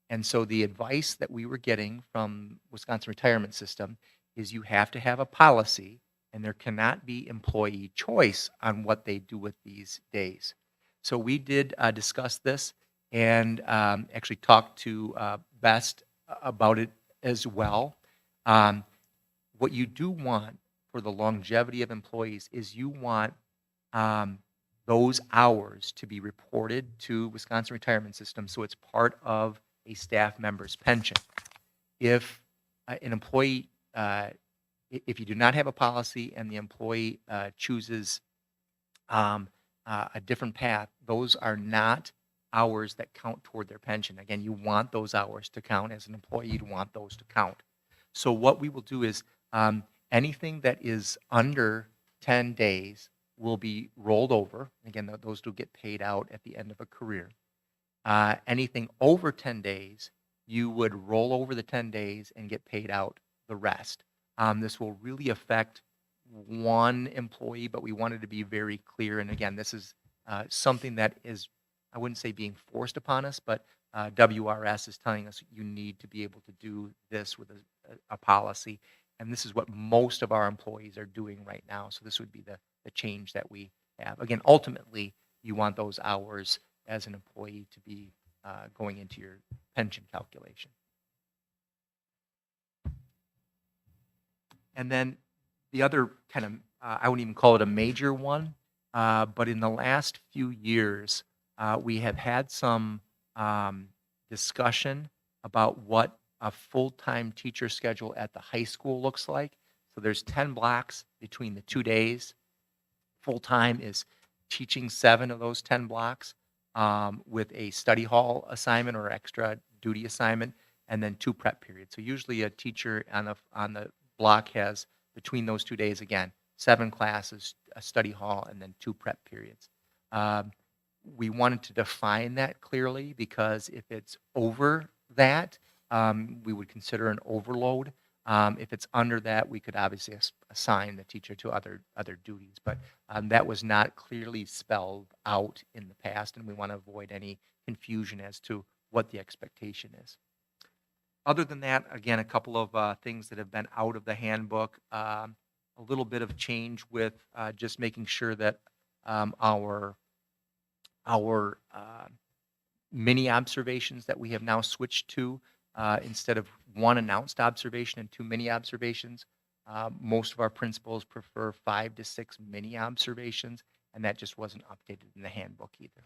H: And so the advice that we were getting from Wisconsin retirement system is you have to have a policy and there cannot be employee choice on what they do with these days. So we did discuss this and actually talked to Best about it as well. What you do want for the longevity of employees is you want those hours to be reported to Wisconsin retirement system so it's part of a staff member's pension. If an employee, if you do not have a policy and the employee chooses a different path, those are not hours that count toward their pension. Again, you want those hours to count. As an employee, you'd want those to count. So what we will do is anything that is under 10 days will be rolled over. Again, those do get paid out at the end of a career. Anything over 10 days, you would roll over the 10 days and get paid out the rest. This will really affect one employee, but we wanted to be very clear. And again, this is something that is, I wouldn't say being forced upon us, but WRS is telling us you need to be able to do this with a policy. And this is what most of our employees are doing right now. So this would be the change that we have. Again, ultimately, you want those hours as an employee to be going into your pension calculation. And then the other kind of, I wouldn't even call it a major one, but in the last few years, we have had some discussion about what a full-time teacher schedule at the high school looks like. So there's 10 blocks between the 2 days. Full-time is teaching 7 of those 10 blocks with a study hall assignment or extra duty assignment, and then 2 prep periods. So usually a teacher on the block has, between those 2 days, again, 7 classes, a study hall, and then 2 prep periods. We wanted to define that clearly because if it's over that, we would consider an overload. If it's under that, we could obviously assign the teacher to other duties. But that was not clearly spelled out in the past, and we want to avoid any confusion as to what the expectation is. Other than that, again, a couple of things that have been out of the handbook. A little bit of change with just making sure that our mini observations that we have now switched to, instead of 1 announced observation and 2 mini observations, most of our principals prefer 5 to 6 mini observations, and that just wasn't updated in the handbook either.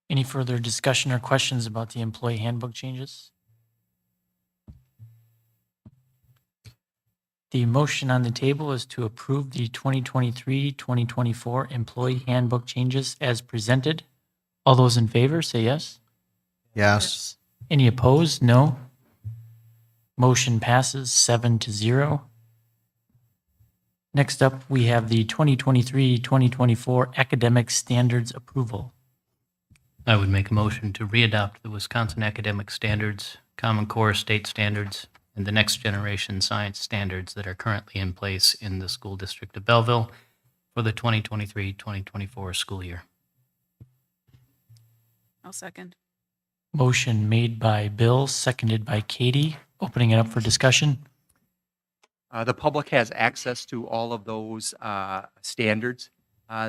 A: Any further discussion or questions about the employee handbook changes? The motion on the table is to approve the 2023-2024 employee handbook changes as presented. All those in favor, say yes.
D: Yes.
A: Any opposed? No. Motion passes 7-0. Next up, we have the 2023-2024 academic standards approval.
L: I would make a motion to readopt the Wisconsin Academic Standards, Common Core State Standards, and the Next Generation Science Standards that are currently in place in the School District of Belleville for the 2023-2024 school year.
B: I'll second.
A: Motion made by Bill, seconded by Katie. Opening it up for discussion.
H: The public has access to all of those standards.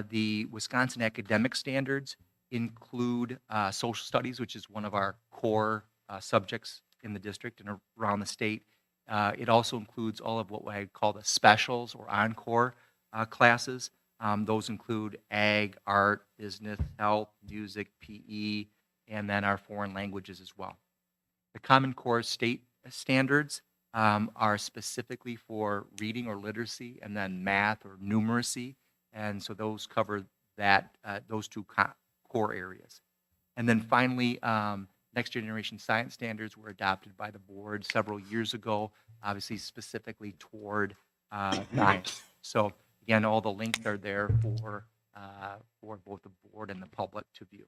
H: The Wisconsin academic standards include social studies, which is one of our core subjects in the district and around the state. It also includes all of what I call the specials or encore classes. Those include ag, art, business, health, music, PE, and then our foreign languages as well. The Common Core state standards are specifically for reading or literacy, and then math or numeracy, and so those cover that those two core areas. And then finally, next generation science standards were adopted by the board several years ago, obviously specifically toward science. So again, all the links are there for both the board and the public to view.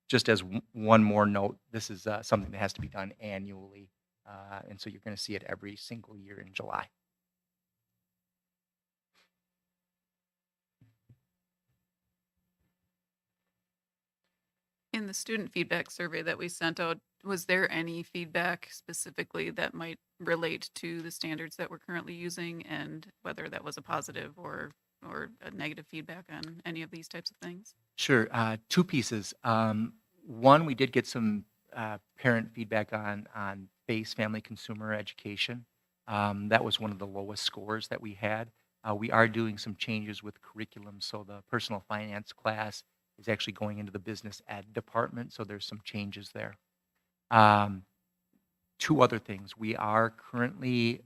H: Just as one more note, this is something that has to be done annually, and so you're going to see it every single year in July.
B: In the student feedback survey that we sent out, was there any feedback specifically that might relate to the standards that we're currently using, and whether that was a positive or a negative feedback on any of these types of things?
H: Sure. Two pieces. One, we did get some parent feedback on FACE, Family Consumer Education. That was one of the lowest scores that we had. We are doing some changes with curriculum, so the personal finance class is actually going into the business ed department, so there's some changes there. Two other things. We are currently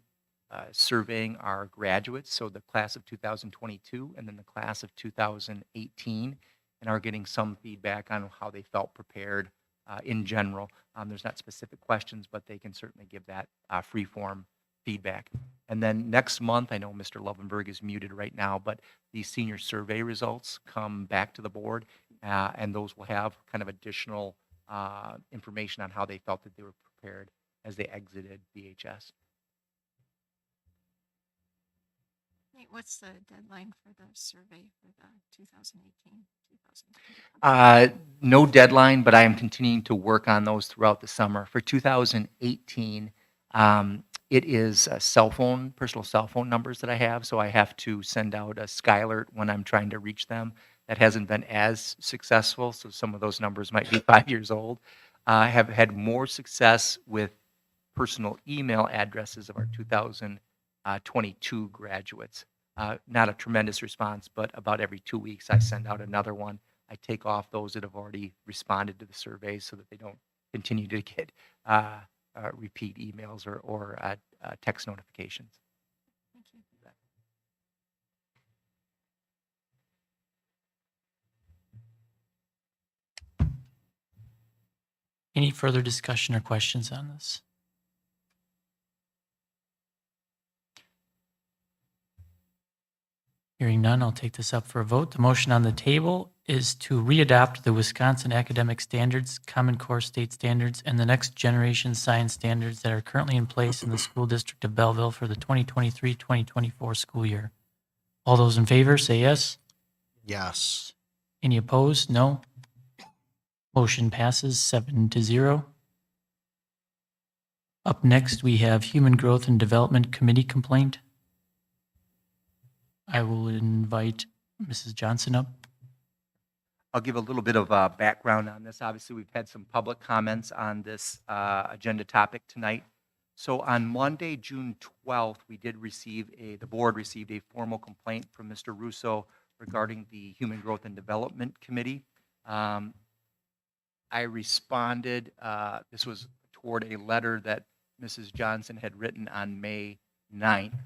H: surveying our graduates, so the class of 2022 and then the class of 2018, and are getting some feedback on how they felt prepared in general. There's not specific questions, but they can certainly give that free-form feedback. And then next month, I know Mr. Lovenberg is muted right now, but the senior survey results come back to the board, and those will have kind of additional information on how they felt that they were prepared as they exited BHS.
K: Nate, what's the deadline for the survey for the 2018, 2019?
H: No deadline, but I am continuing to work on those throughout the summer. For 2018, it is personal cell phone numbers that I have, so I have to send out a Skylert when I'm trying to reach them. That hasn't been as successful, so some of those numbers might be 5 years old. I have had more success with personal email addresses of our 2022 graduates. Not a tremendous response, but about every 2 weeks I send out another one. I take off those that have already responded to the survey so that they don't continue to get repeat emails or text notifications.
K: Thank you.
A: Any further discussion or questions on this? Hearing none, I'll take this up for a vote. The motion on the table is to readopt the Wisconsin academic standards, Common Core state standards, and the next generation science standards that are currently in place in the school district of Belleville for the 2023-2024 school year. All those in favor, say yes.
D: Yes.
A: Any opposed? No. Motion passes 7-0. Up next, we have Human Growth and Development Committee complaint. I will invite Mrs. Johnson up.
H: I'll give a little bit of background on this. Obviously, we've had some public comments on this agenda topic tonight. So on Monday, June 12th, the board received a formal complaint from Mr. Russo regarding the Human Growth and Development Committee. I responded, this was toward a letter that Mrs. Johnson had written on May 9th.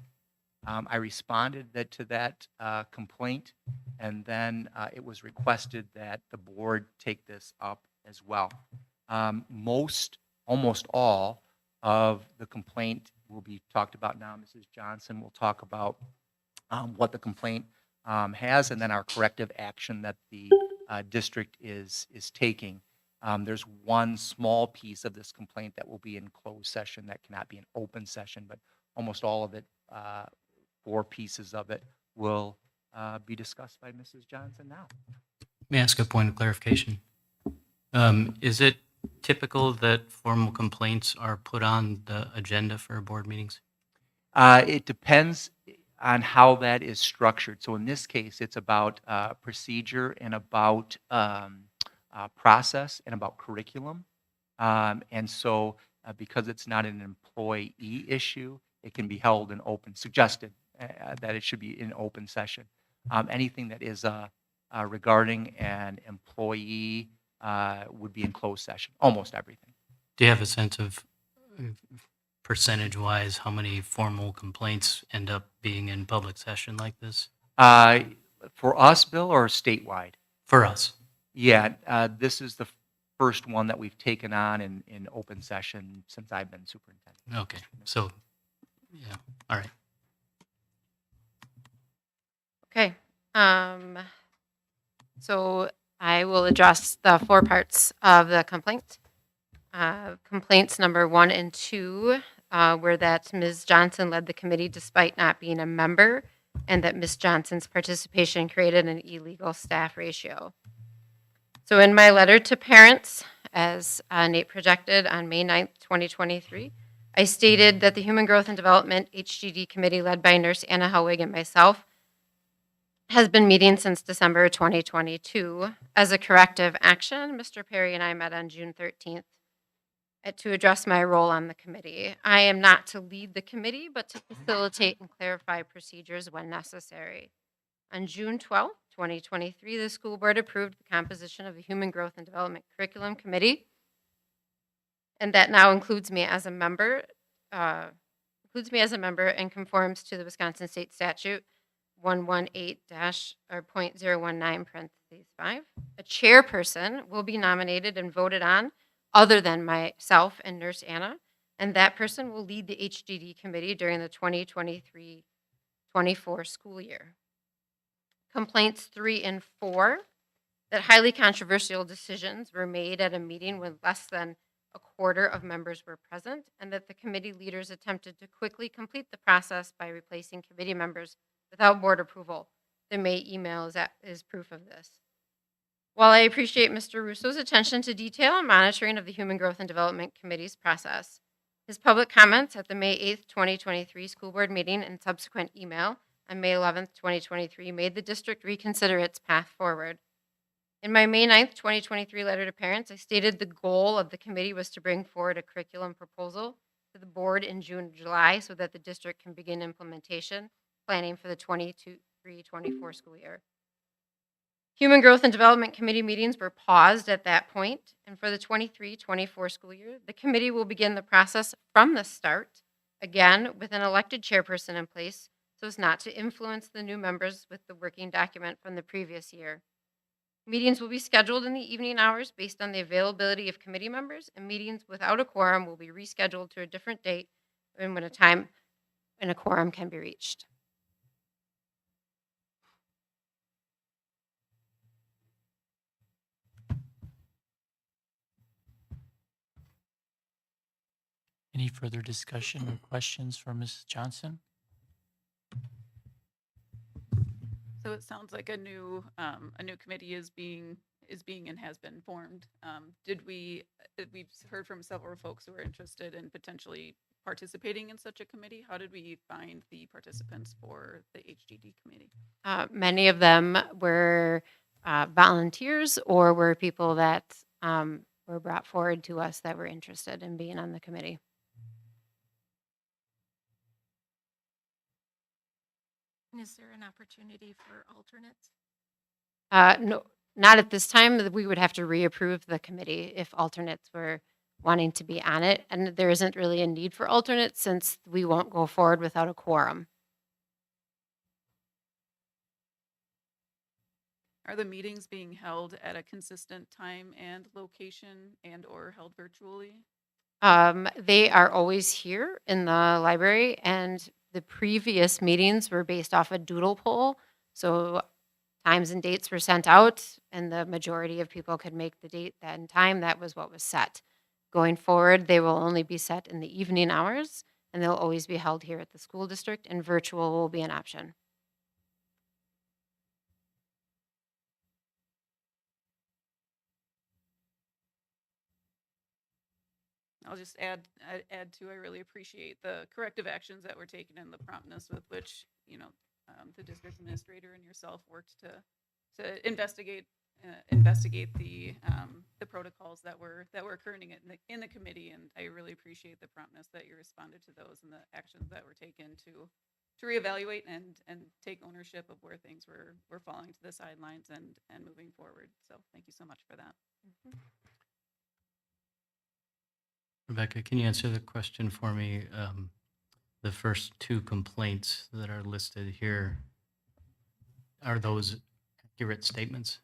H: I responded to that complaint, and then it was requested that the board take this up as well. Almost all of the complaint will be talked about now. Mrs. Johnson will talk about what the complaint has, and then our corrective action that the district is taking. There's one small piece of this complaint that will be in closed session that cannot be an open session, but almost all of it, 4 pieces of it, will be discussed by Mrs. Johnson now.
L: May I ask a point of clarification? Is it typical that formal complaints are put on the agenda for board meetings?
H: It depends on how that is structured. So in this case, it's about procedure and about process and about curriculum. And so because it's not an employee issue, it can be held in open, suggested that it should be in open session. Anything that is regarding an employee would be in closed session, almost everything.
L: Do you have a sense of percentage-wise how many formal complaints end up being in public session like this?
H: For us, Bill, or statewide?
L: For us.
H: Yeah, this is the first one that we've taken on in open session since I've been superintendent.
L: Okay, so, yeah, all right.
N: Okay. So I will address the 4 parts of the complaint. Complaints number 1 and 2 were that Ms. Johnson led the committee despite not being a member, and that Ms. Johnson's participation created an illegal staff ratio. So in my letter to parents, as Nate projected on May 9th, 2023, I stated that the Human Growth and Development HDD Committee, led by Nurse Anna Helwig and myself, has been meeting since December 2022. As a corrective action, Mr. Perry and I met on June 13th to address my role on the committee. I am not to lead the committee, but to facilitate and clarify procedures when necessary. On June 12th, 2023, the school board approved the composition of the Human Growth and Development Curriculum Committee, and that now includes me as a member, and conforms to the Wisconsin State Statute 118-.019 parentheses 5. A chairperson will be nominated and voted on other than myself and Nurse Anna, and that person will lead the HDD committee during the 2023-24 school year. Complaints 3 and 4, that highly controversial decisions were made at a meeting when less than a quarter of members were present, and that the committee leaders attempted to quickly complete the process by replacing committee members without board approval. The May email is proof of this. While I appreciate Mr. Russo's attention to detail and monitoring of the Human Growth and Development Committee's process, his public comments at the May 8th, 2023 school board meeting and subsequent email on May 11th, 2023 made the district reconsider its path forward. In my May 9th, 2023 letter to parents, I stated the goal of the committee was to bring forward a curriculum proposal to the board in June or July so that the district can begin implementation planning for the 23-24 school year. Human Growth and Development Committee meetings were paused at that point, and for the 23-24 school year, the committee will begin the process from the start, again with an elected chairperson in place so as not to influence the new members with the working document from the previous year. Meetings will be scheduled in the evening hours based on the availability of committee members, and meetings without a quorum will be rescheduled to a different date and when a time and a quorum can be reached.
A: Any further discussion or questions for Ms. Johnson?
B: So it sounds like a new committee is being and has been formed. We've heard from several folks who are interested in potentially participating in such a committee. How did we find the participants for the HDD committee?
N: Many of them were volunteers or were people that were brought forward to us that were interested in being on the committee.
K: And is there an opportunity for alternates?
N: No, not at this time. We would have to reapprove the committee if alternates were wanting to be on it. And there isn't really a need for alternates since we won't go forward without a quorum.
B: Are the meetings being held at a consistent time and location and or held virtually?
N: They are always here in the library, and the previous meetings were based off a doodle poll. So times and dates were sent out, and the majority of people could make the date and time. That was what was set. Going forward, they will only be set in the evening hours, and they'll always be held here at the school district, and virtual will be an option.
B: I'll just add to, I really appreciate the corrective actions that were taken and the promptness with which, the district administrator and yourself worked to investigate the protocols that were occurring in the committee. And I really appreciate the promptness that you responded to those and the actions that were taken to reevaluate and take ownership of where things were falling to the sidelines and moving forward. So thank you so much for that.
L: Rebecca, can you answer the question for me? The first two complaints that are listed here, are those accurate statements?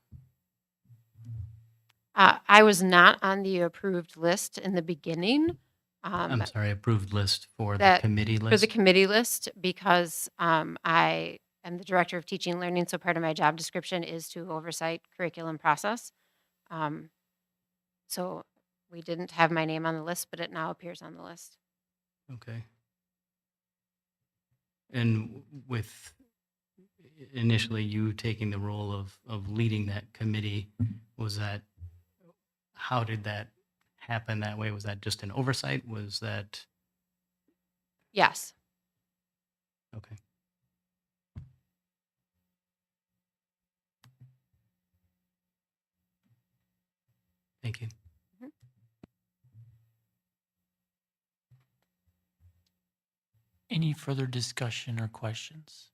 N: I was not on the approved list in the beginning.
L: I'm sorry, approved list for the
N: that-
L: committee
N: For the
L: list?
N: committee list, because I am the director of teaching and learning, so part of my job description is to oversight curriculum process. So we didn't have my name on the list, but it now appears on the list.
L: Okay. And with initially you taking the role of leading that committee, how did that happen that way? Was that just an oversight? Was that,
N: Yes.
L: okay. Thank you.
A: Any further discussion or questions?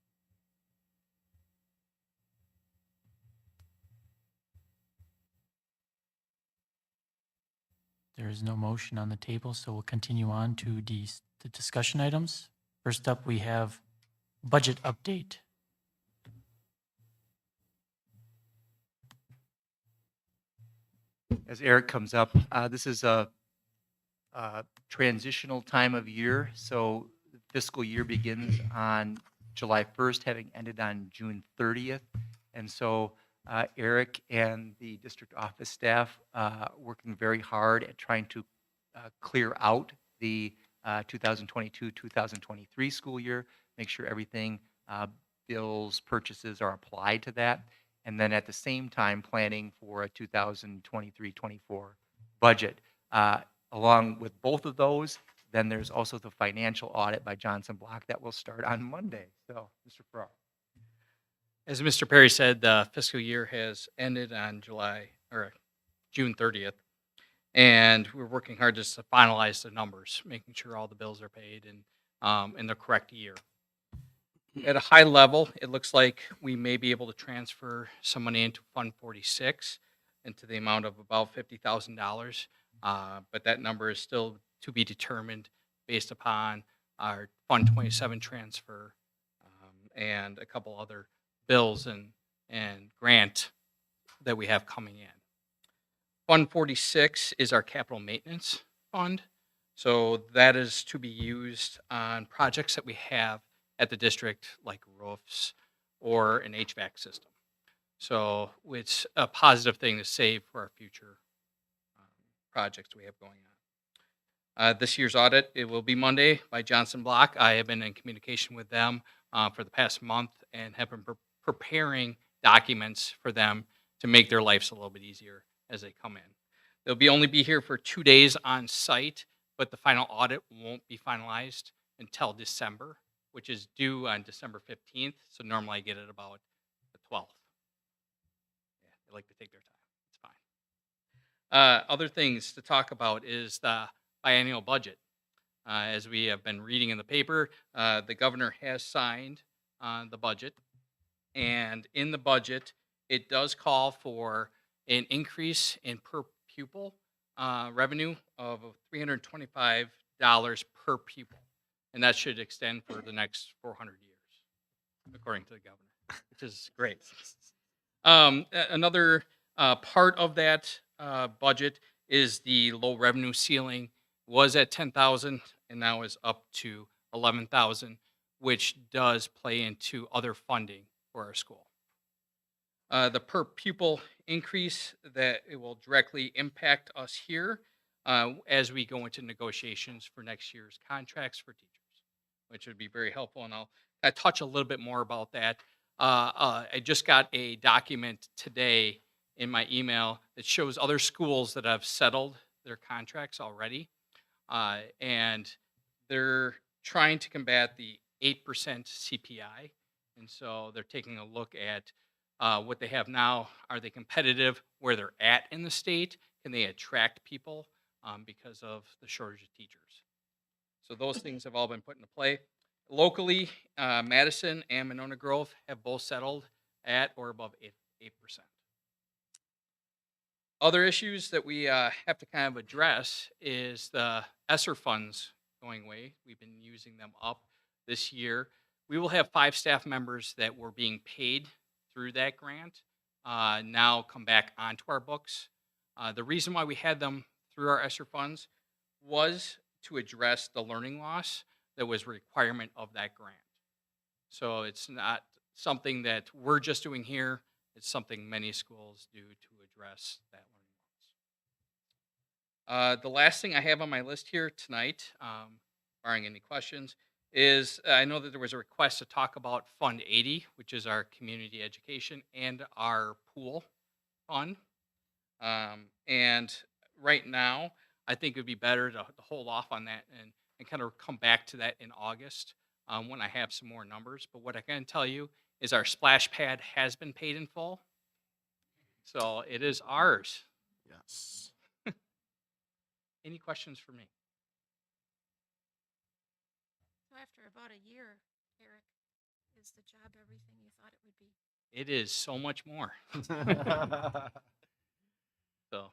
A: There is no motion on the table, so we'll continue on to the discussion items. First up, we have budget update.
H: As Eric comes up, this is a transitional time of year. So the fiscal year begins on July 1st, having ended on June 30th. And so Eric and the district office staff working very hard at trying to clear out the 2022-2023 school year, make sure everything, bills, purchases are applied to that. And then at the same time, planning for a 2023-24 budget. Along with both of those, then there's also the financial audit by Johnson Block that will start on Monday. So, Mr. Farrar.
O: As Mr. Perry said, the fiscal year has ended on June 30th, and we're working hard just to finalize the numbers, making sure all the bills are paid and in the correct year. At a high level, it looks like we may be able to transfer some money into Fund 46 into the amount of about $50,000, but that number is still to be determined based upon our Fund 27 transfer and a couple other bills and grant that we have coming in. Fund 46 is our capital maintenance fund. So that is to be used on projects that we have at the district, like roofs or an HVAC system. So it's a positive thing to save for our future projects we have going on. This year's audit, it will be Monday by Johnson Block. I have been in communication with them for the past month and have been preparing documents for them to make their lives a little bit easier as they come in. They'll only be here for 2 days on site, but the final audit won't be finalized until December, which is due on December 15th. So normally I get it about the 12th. Yeah, they like to take their time. It's fine. Other things to talk about is the biennial budget. As we have been reading in the paper, the governor has signed the budget. And in the budget, it does call for an increase in per pupil revenue of $325 per pupil. And that should extend for the next 400 years, according to the governor, which is great. Another part of that budget is the low revenue ceiling was at 10,000 and now is up to 11,000, which does play into other funding for our school. The per pupil increase that it will directly impact us here as we go into negotiations for next year's contracts for teachers, which would be very helpful. And I'll touch a little bit more about that. I just got a document today in my email that shows other schools that have settled their contracts already. and they're trying to combat the 8% CPI. And so they're taking a look at what they have now. Are they competitive where they're at in the state? Can they attract people because of the shortage of teachers? So those things have all been put into play. Locally, Madison and Monona Grove have both settled at or above 8%. Other issues that we have to kind of address is the ESSER funds going away. We've been using them up this year. We will have 5 staff members that were being paid through that grant now come back onto our books. The reason why we had them through our ESSER funds was to address the learning loss that was a requirement of that grant. So it's not something that we're just doing here. It's something many schools do to address that learning loss. The last thing I have on my list here tonight, barring any questions, is I know that there was a request to talk about Fund 80, which is our community education and our pool fund. And right now, I think it would be better to hold off on that and kind of come back to that in August when I have some more numbers. But what I can tell you is our splash pad has been paid in full. So it is ours.
D: Yes.
O: Any questions for me?
K: So after about a year, Eric, is the job everything you thought it would be?
O: It is so much more. So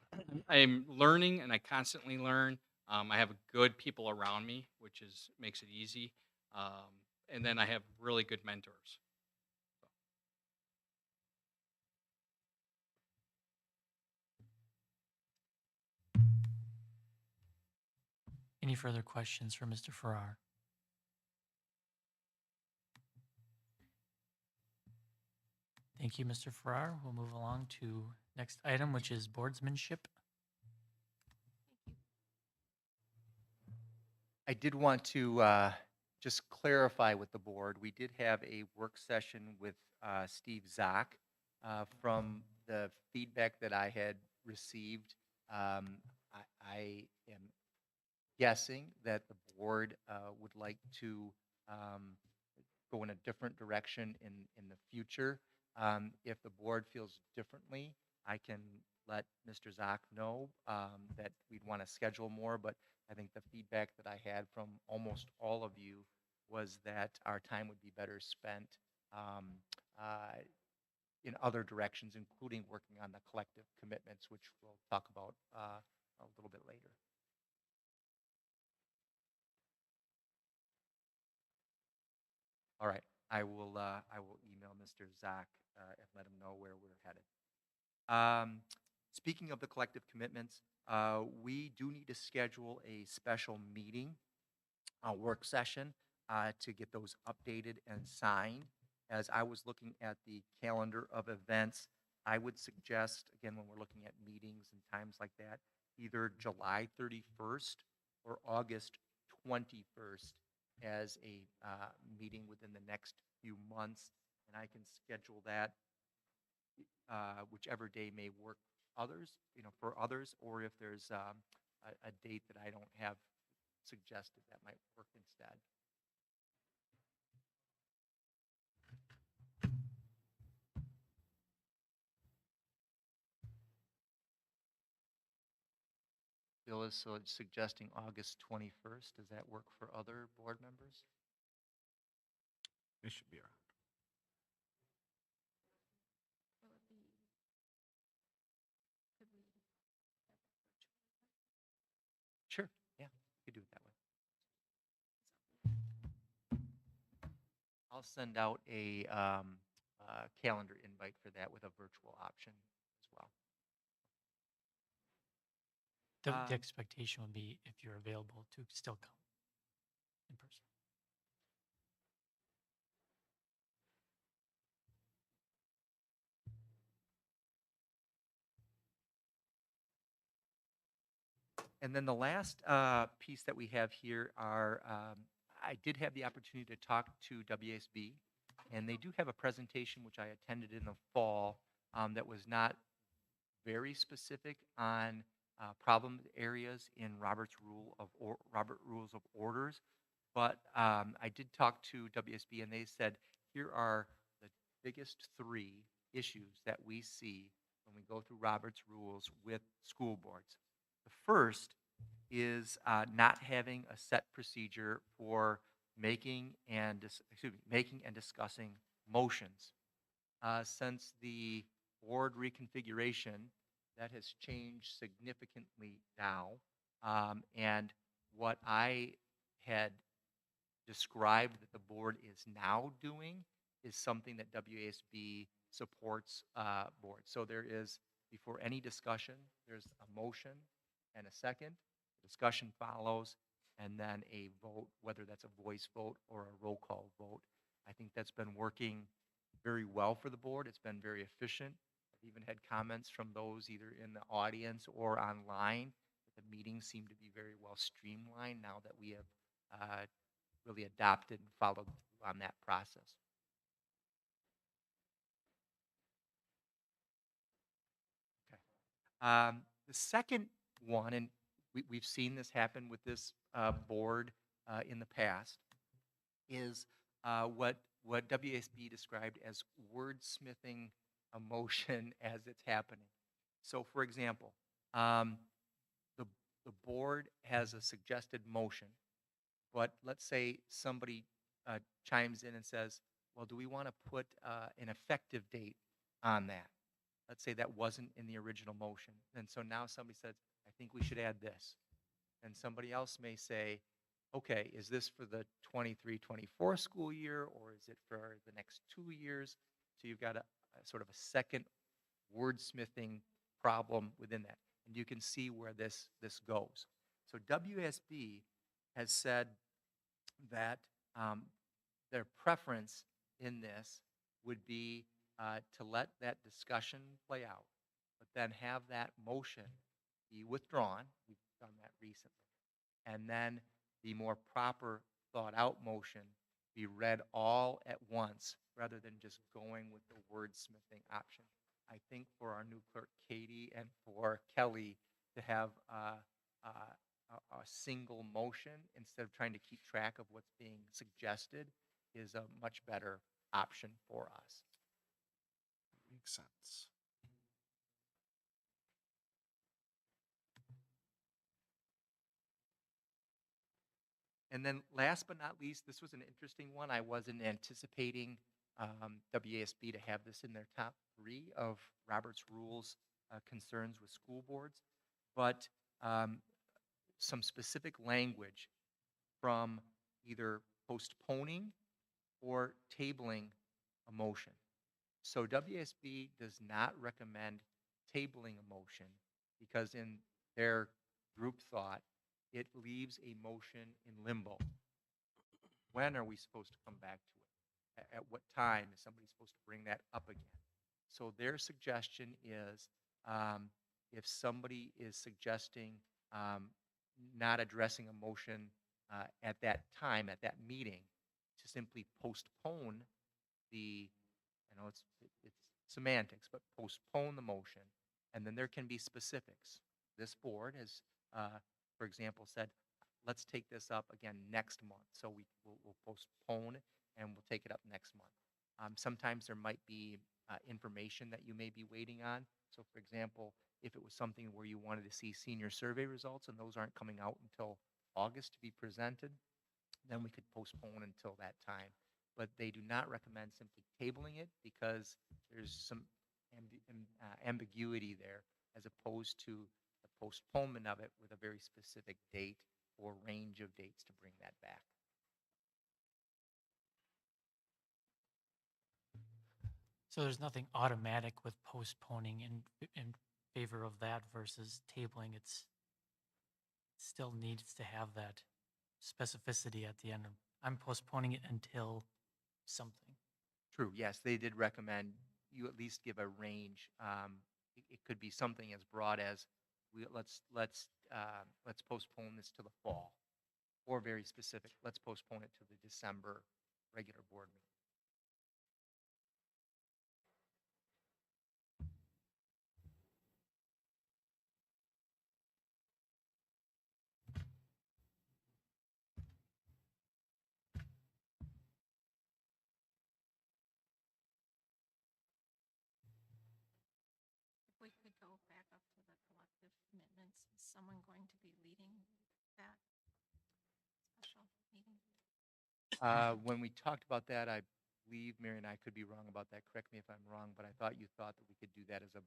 O: I'm learning and I constantly learn. I have good people around me, which makes it easy. And then I have really good mentors.
A: Any further questions for Mr. Farrar? Thank you, Mr. Farrar. We'll move along to next item, which is boardsmanship.
H: I did want to just clarify with the board. We did have a work session with Steve Zock. From the feedback that I had received, I am guessing that the board would like to go in a different direction in the future. If the board feels differently, I can let Mr. Zock know that we'd want to schedule more, but I think the feedback that I had from almost all of you was that our time would be better spent in other directions, including working on the collective commitments, which we'll talk about a little bit later. All right, I will email Mr. Zock and let him know where we're headed. Speaking of the collective commitments, we do need to schedule a special meeting, a work session, to get those updated and signed. As I was looking at the calendar of events, I would suggest, again, when we're looking at meetings and times like that, either July 31st or August 21st as a meeting within the next few months, and I can schedule that whichever day may work for others, or if there's a date that I don't have suggested that might work instead. Bill is suggesting August 21st. Does that work for other board members?
D: They should be around.
H: Sure. Yeah, you could do it that way. I'll send out a calendar invite for that with a virtual option as well.
A: The expectation would be, if you're available, to still come in person.
H: And then the last piece that we have here are, I did have the opportunity to talk to WSB, and they do have a presentation which I attended in the fall that was not very specific on problem areas in Robert Rules of Orders. But I did talk to WSB, and they said here are the biggest three issues that we see when we go through Robert's Rules with school boards. The first is not having a set procedure for making and discussing motions. Since the board reconfiguration, that has changed significantly now. And what I had described that the board is now doing is something that WASB supports board. So there is, before any discussion, there's a motion and a second. Discussion follows, and then a vote, whether that's a voice vote or a roll call vote. I think that's been working very well for the board. It's been very efficient. I've even had comments from those either in the audience or online. The meetings seem to be very well streamlined now that we have really adopted and followed through on that process. Okay. The second one, and we've seen this happen with this board in the past, is what WSB described as wordsmithing a motion as it's happening. So, for example, the board has a suggested motion, but let's say somebody chimes in and says, well, do we want to put an effective date on that? Let's say that wasn't in the original motion. And so now somebody says, I think we should add this. And somebody else may say, okay, is this for the 23-24 school year, or is it for the next 2 years? So you've got a sort of a second wordsmithing problem within that. And you can see where this goes. So WSB has said that their preference in this would be to let that discussion play out, but then have that motion be withdrawn. We've done that recently. And then the more proper thought out motion be read all at once rather than just going with the wordsmithing option. I think for our new clerk, Katie, and for Kelly to have a single motion instead of trying to keep track of what's being suggested is a much better option for us.
D: Makes sense.
H: And then last but not least, this was an interesting one. I wasn't anticipating WASB to have this in their top 3 of Robert's Rules concerns with school boards, but some specific language from either postponing or tabling a motion. So WSB does not recommend tabling a motion because in their group thought, it leaves a motion in limbo. When are we supposed to come back to it? At what time is somebody supposed to bring that up again? So their suggestion is if somebody is suggesting not addressing a motion at that time, at that meeting, to simply postpone the, I know it's semantics, but postpone the motion, and then there can be specifics. This board has, for example, said, let's take this up again next month. So we'll postpone and we'll take it up next month. Sometimes there might be information that you may be waiting on. So, for example, if it was something where you wanted to see senior survey results and those aren't coming out until August to be presented, then we could postpone until that time. But they do not recommend simply tabling it because there's some ambiguity there as opposed to the postponement of it with a very specific date or range of dates to bring that back.
A: So there's nothing automatic with postponing in favor of that versus tabling. It's still needs to have that specificity at the end of, I'm postponing it until something.
H: True. Yes, they did recommend you at least give a range. It could be something as broad as let's postpone this to the fall, or very specific. Let's postpone it to the December regular board meeting.
K: someone going to be leading that special meeting?
H: When we talked about that, I believe, Mary and I could be wrong about that. Correct me if I'm wrong, but I thought you thought that we could do that as a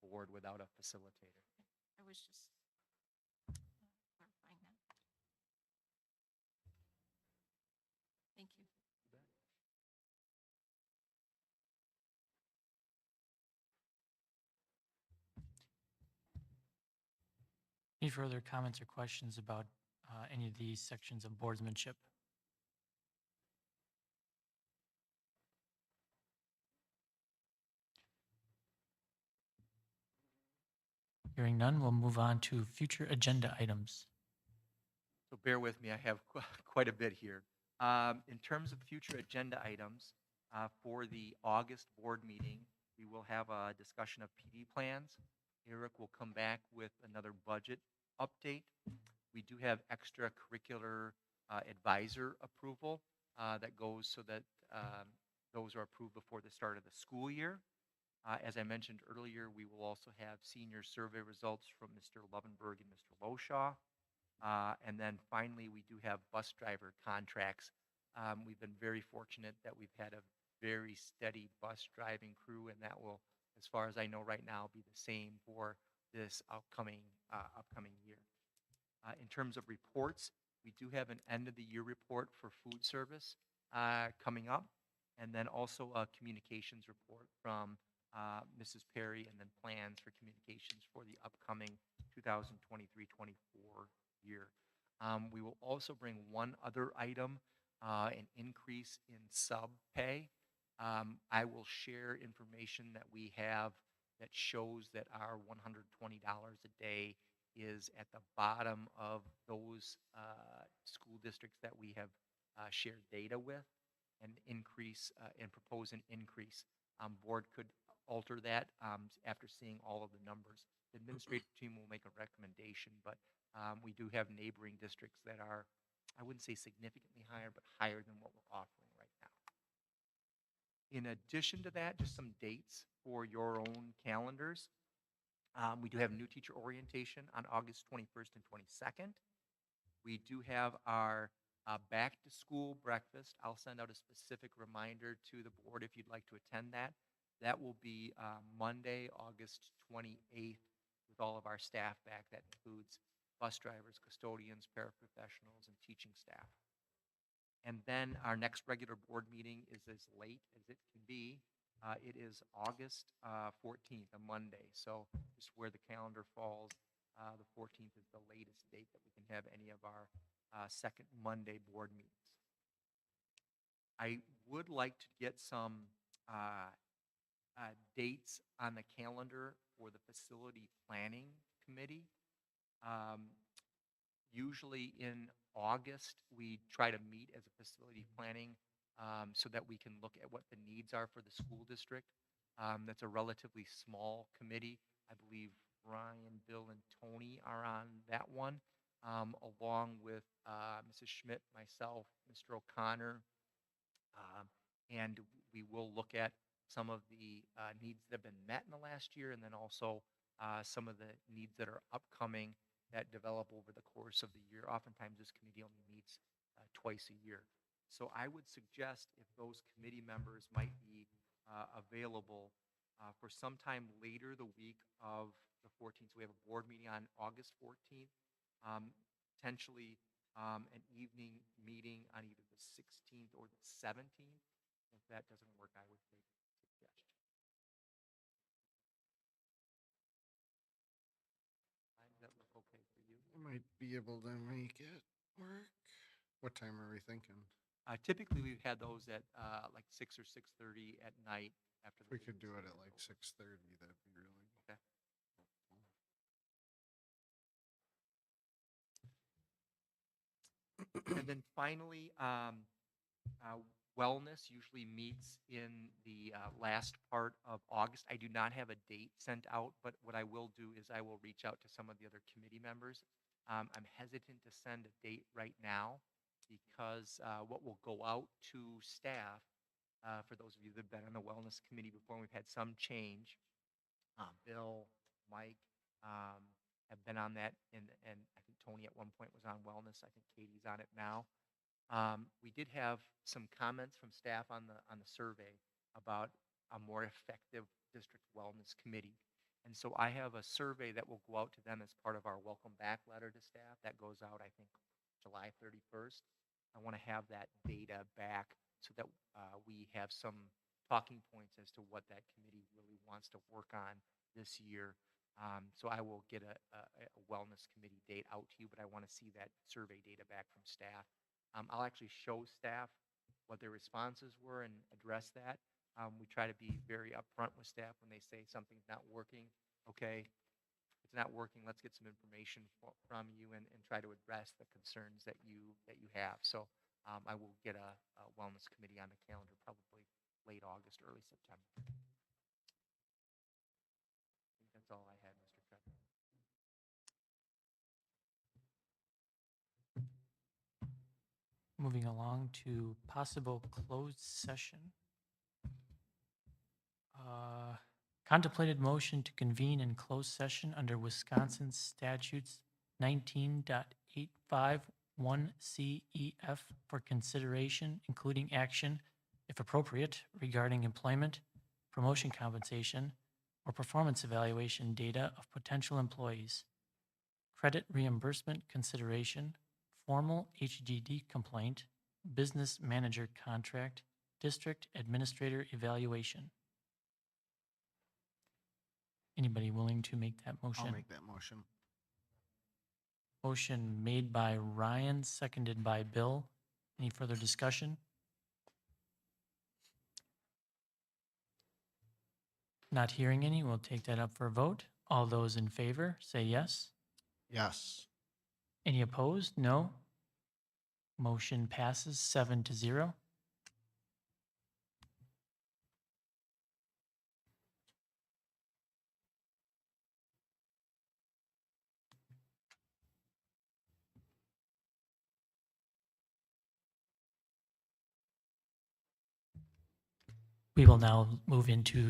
H: board without a facilitator.
K: I was just clarifying that. Thank you.
A: Any further comments or questions about any of these sections of boardsmanship? Hearing none, we'll move on to future agenda items.
H: So bear with me, I have quite a bit here. In terms of future agenda items, for the August board meeting, we will have a discussion of PD plans. Eric will come back with another budget update. We do have extracurricular advisor approval that goes so that those are approved before the start of the school year. As I mentioned earlier, we will also have senior survey results from Mr. Lovenberg and Mr. Loshaw. And then finally, we do have bus driver contracts. We've been very fortunate that we've had a very steady bus driving crew, and that will, as far as I know right now, be the same for this upcoming year. In terms of reports, we do have an end of the year report for food service coming up, and then also a communications report from Mrs. Perry, and then plans for communications for the upcoming 2023-24 year. We will also bring one other item, an increase in sub pay. I will share information that we have that shows that our $120 a day is at the bottom of those school districts that we have shared data with, and propose an increase. Board could alter that after seeing all of the numbers. The administrative team will make a recommendation, but we do have neighboring districts that are, I wouldn't say significantly higher, but higher than what we're offering right now. In addition to that, just some dates for your own calendars. We do have new teacher orientation on August 21st and 22nd. We do have our back to school breakfast. I'll send out a specific reminder to the board if you'd like to attend that. That will be Monday, August 28th, with all of our staff back. That includes bus drivers, custodians, paraprofessionals, and teaching staff. And then our next regular board meeting is as late as it can be. It is August 14th, a Monday. So just where the calendar falls, the 14th is the latest date that we can have any of our second Monday board meetings. I would like to get some dates on the calendar for the facility planning committee. Usually in August, we try to meet as a facility planning so that we can look at what the needs are for the school district. That's a relatively small committee. I believe Ryan, Bill, and Tony are on that one, along with Mrs. Schmidt, myself, Mr. O'Connor, and we will look at some of the needs that have been met in the last year, and then also some of the needs that are upcoming that develop over the course of the year. Oftentimes, this committee only meets twice a year. So I would suggest if those committee members might be available for sometime later the week of the 14th. So we have a board meeting on August 14th, potentially an evening meeting on either the 16th or the 17th. If that doesn't work, I would make a suggestion. Does that look okay for you?
D: I might be able to make it work. What time are we thinking?
H: Typically, we've had those at like 6 or 6:30 at night after.
D: If we could do it at like 6:30, that'd be really
H: okay. And then finally, wellness usually meets in the last part of August. I do not have a date sent out, but what I will do is I will reach out to some of the other committee members. I'm hesitant to send a date right now because what will go out to staff, for those of you that have been on the wellness committee before, we've had some change. Bill, Mike have been on that, and I think Tony at one point was on wellness. I think Katie's on it now. We did have some comments from staff on the survey about a more effective district wellness committee. And so I have a survey that will go out to them as part of our welcome back letter to staff. That goes out, I think, July 31st. I want to have that data back so that we have some talking points as to what that committee really wants to work on this year. So I will get a wellness committee date out to you, but I want to see that survey data back from staff. I'll actually show staff what their responses were and address that. We try to be very upfront with staff when they say something's not working. Okay, it's not working. Let's get some information from you and try to address the concerns that you have. So I will get a wellness committee on the calendar probably late August, early September. I think that's all I had, Mr. President.
A: Moving along to possible closed session. Contemplated motion to convene in closed session under Wisconsin statutes 19.851CEF for consideration, including action, if appropriate, regarding employment, promotion compensation, or performance evaluation data of potential employees, credit reimbursement consideration, formal HDD complaint, business manager contract, district administrator evaluation. Anybody willing to make that motion?
D: I'll make that motion.
A: Motion made by Ryan, seconded by Bill. Any further discussion? Not hearing any, we'll take that up for a vote. All those in favor, say yes.
D: Yes.
A: Any opposed? No. Motion passes 7-0. We will now move into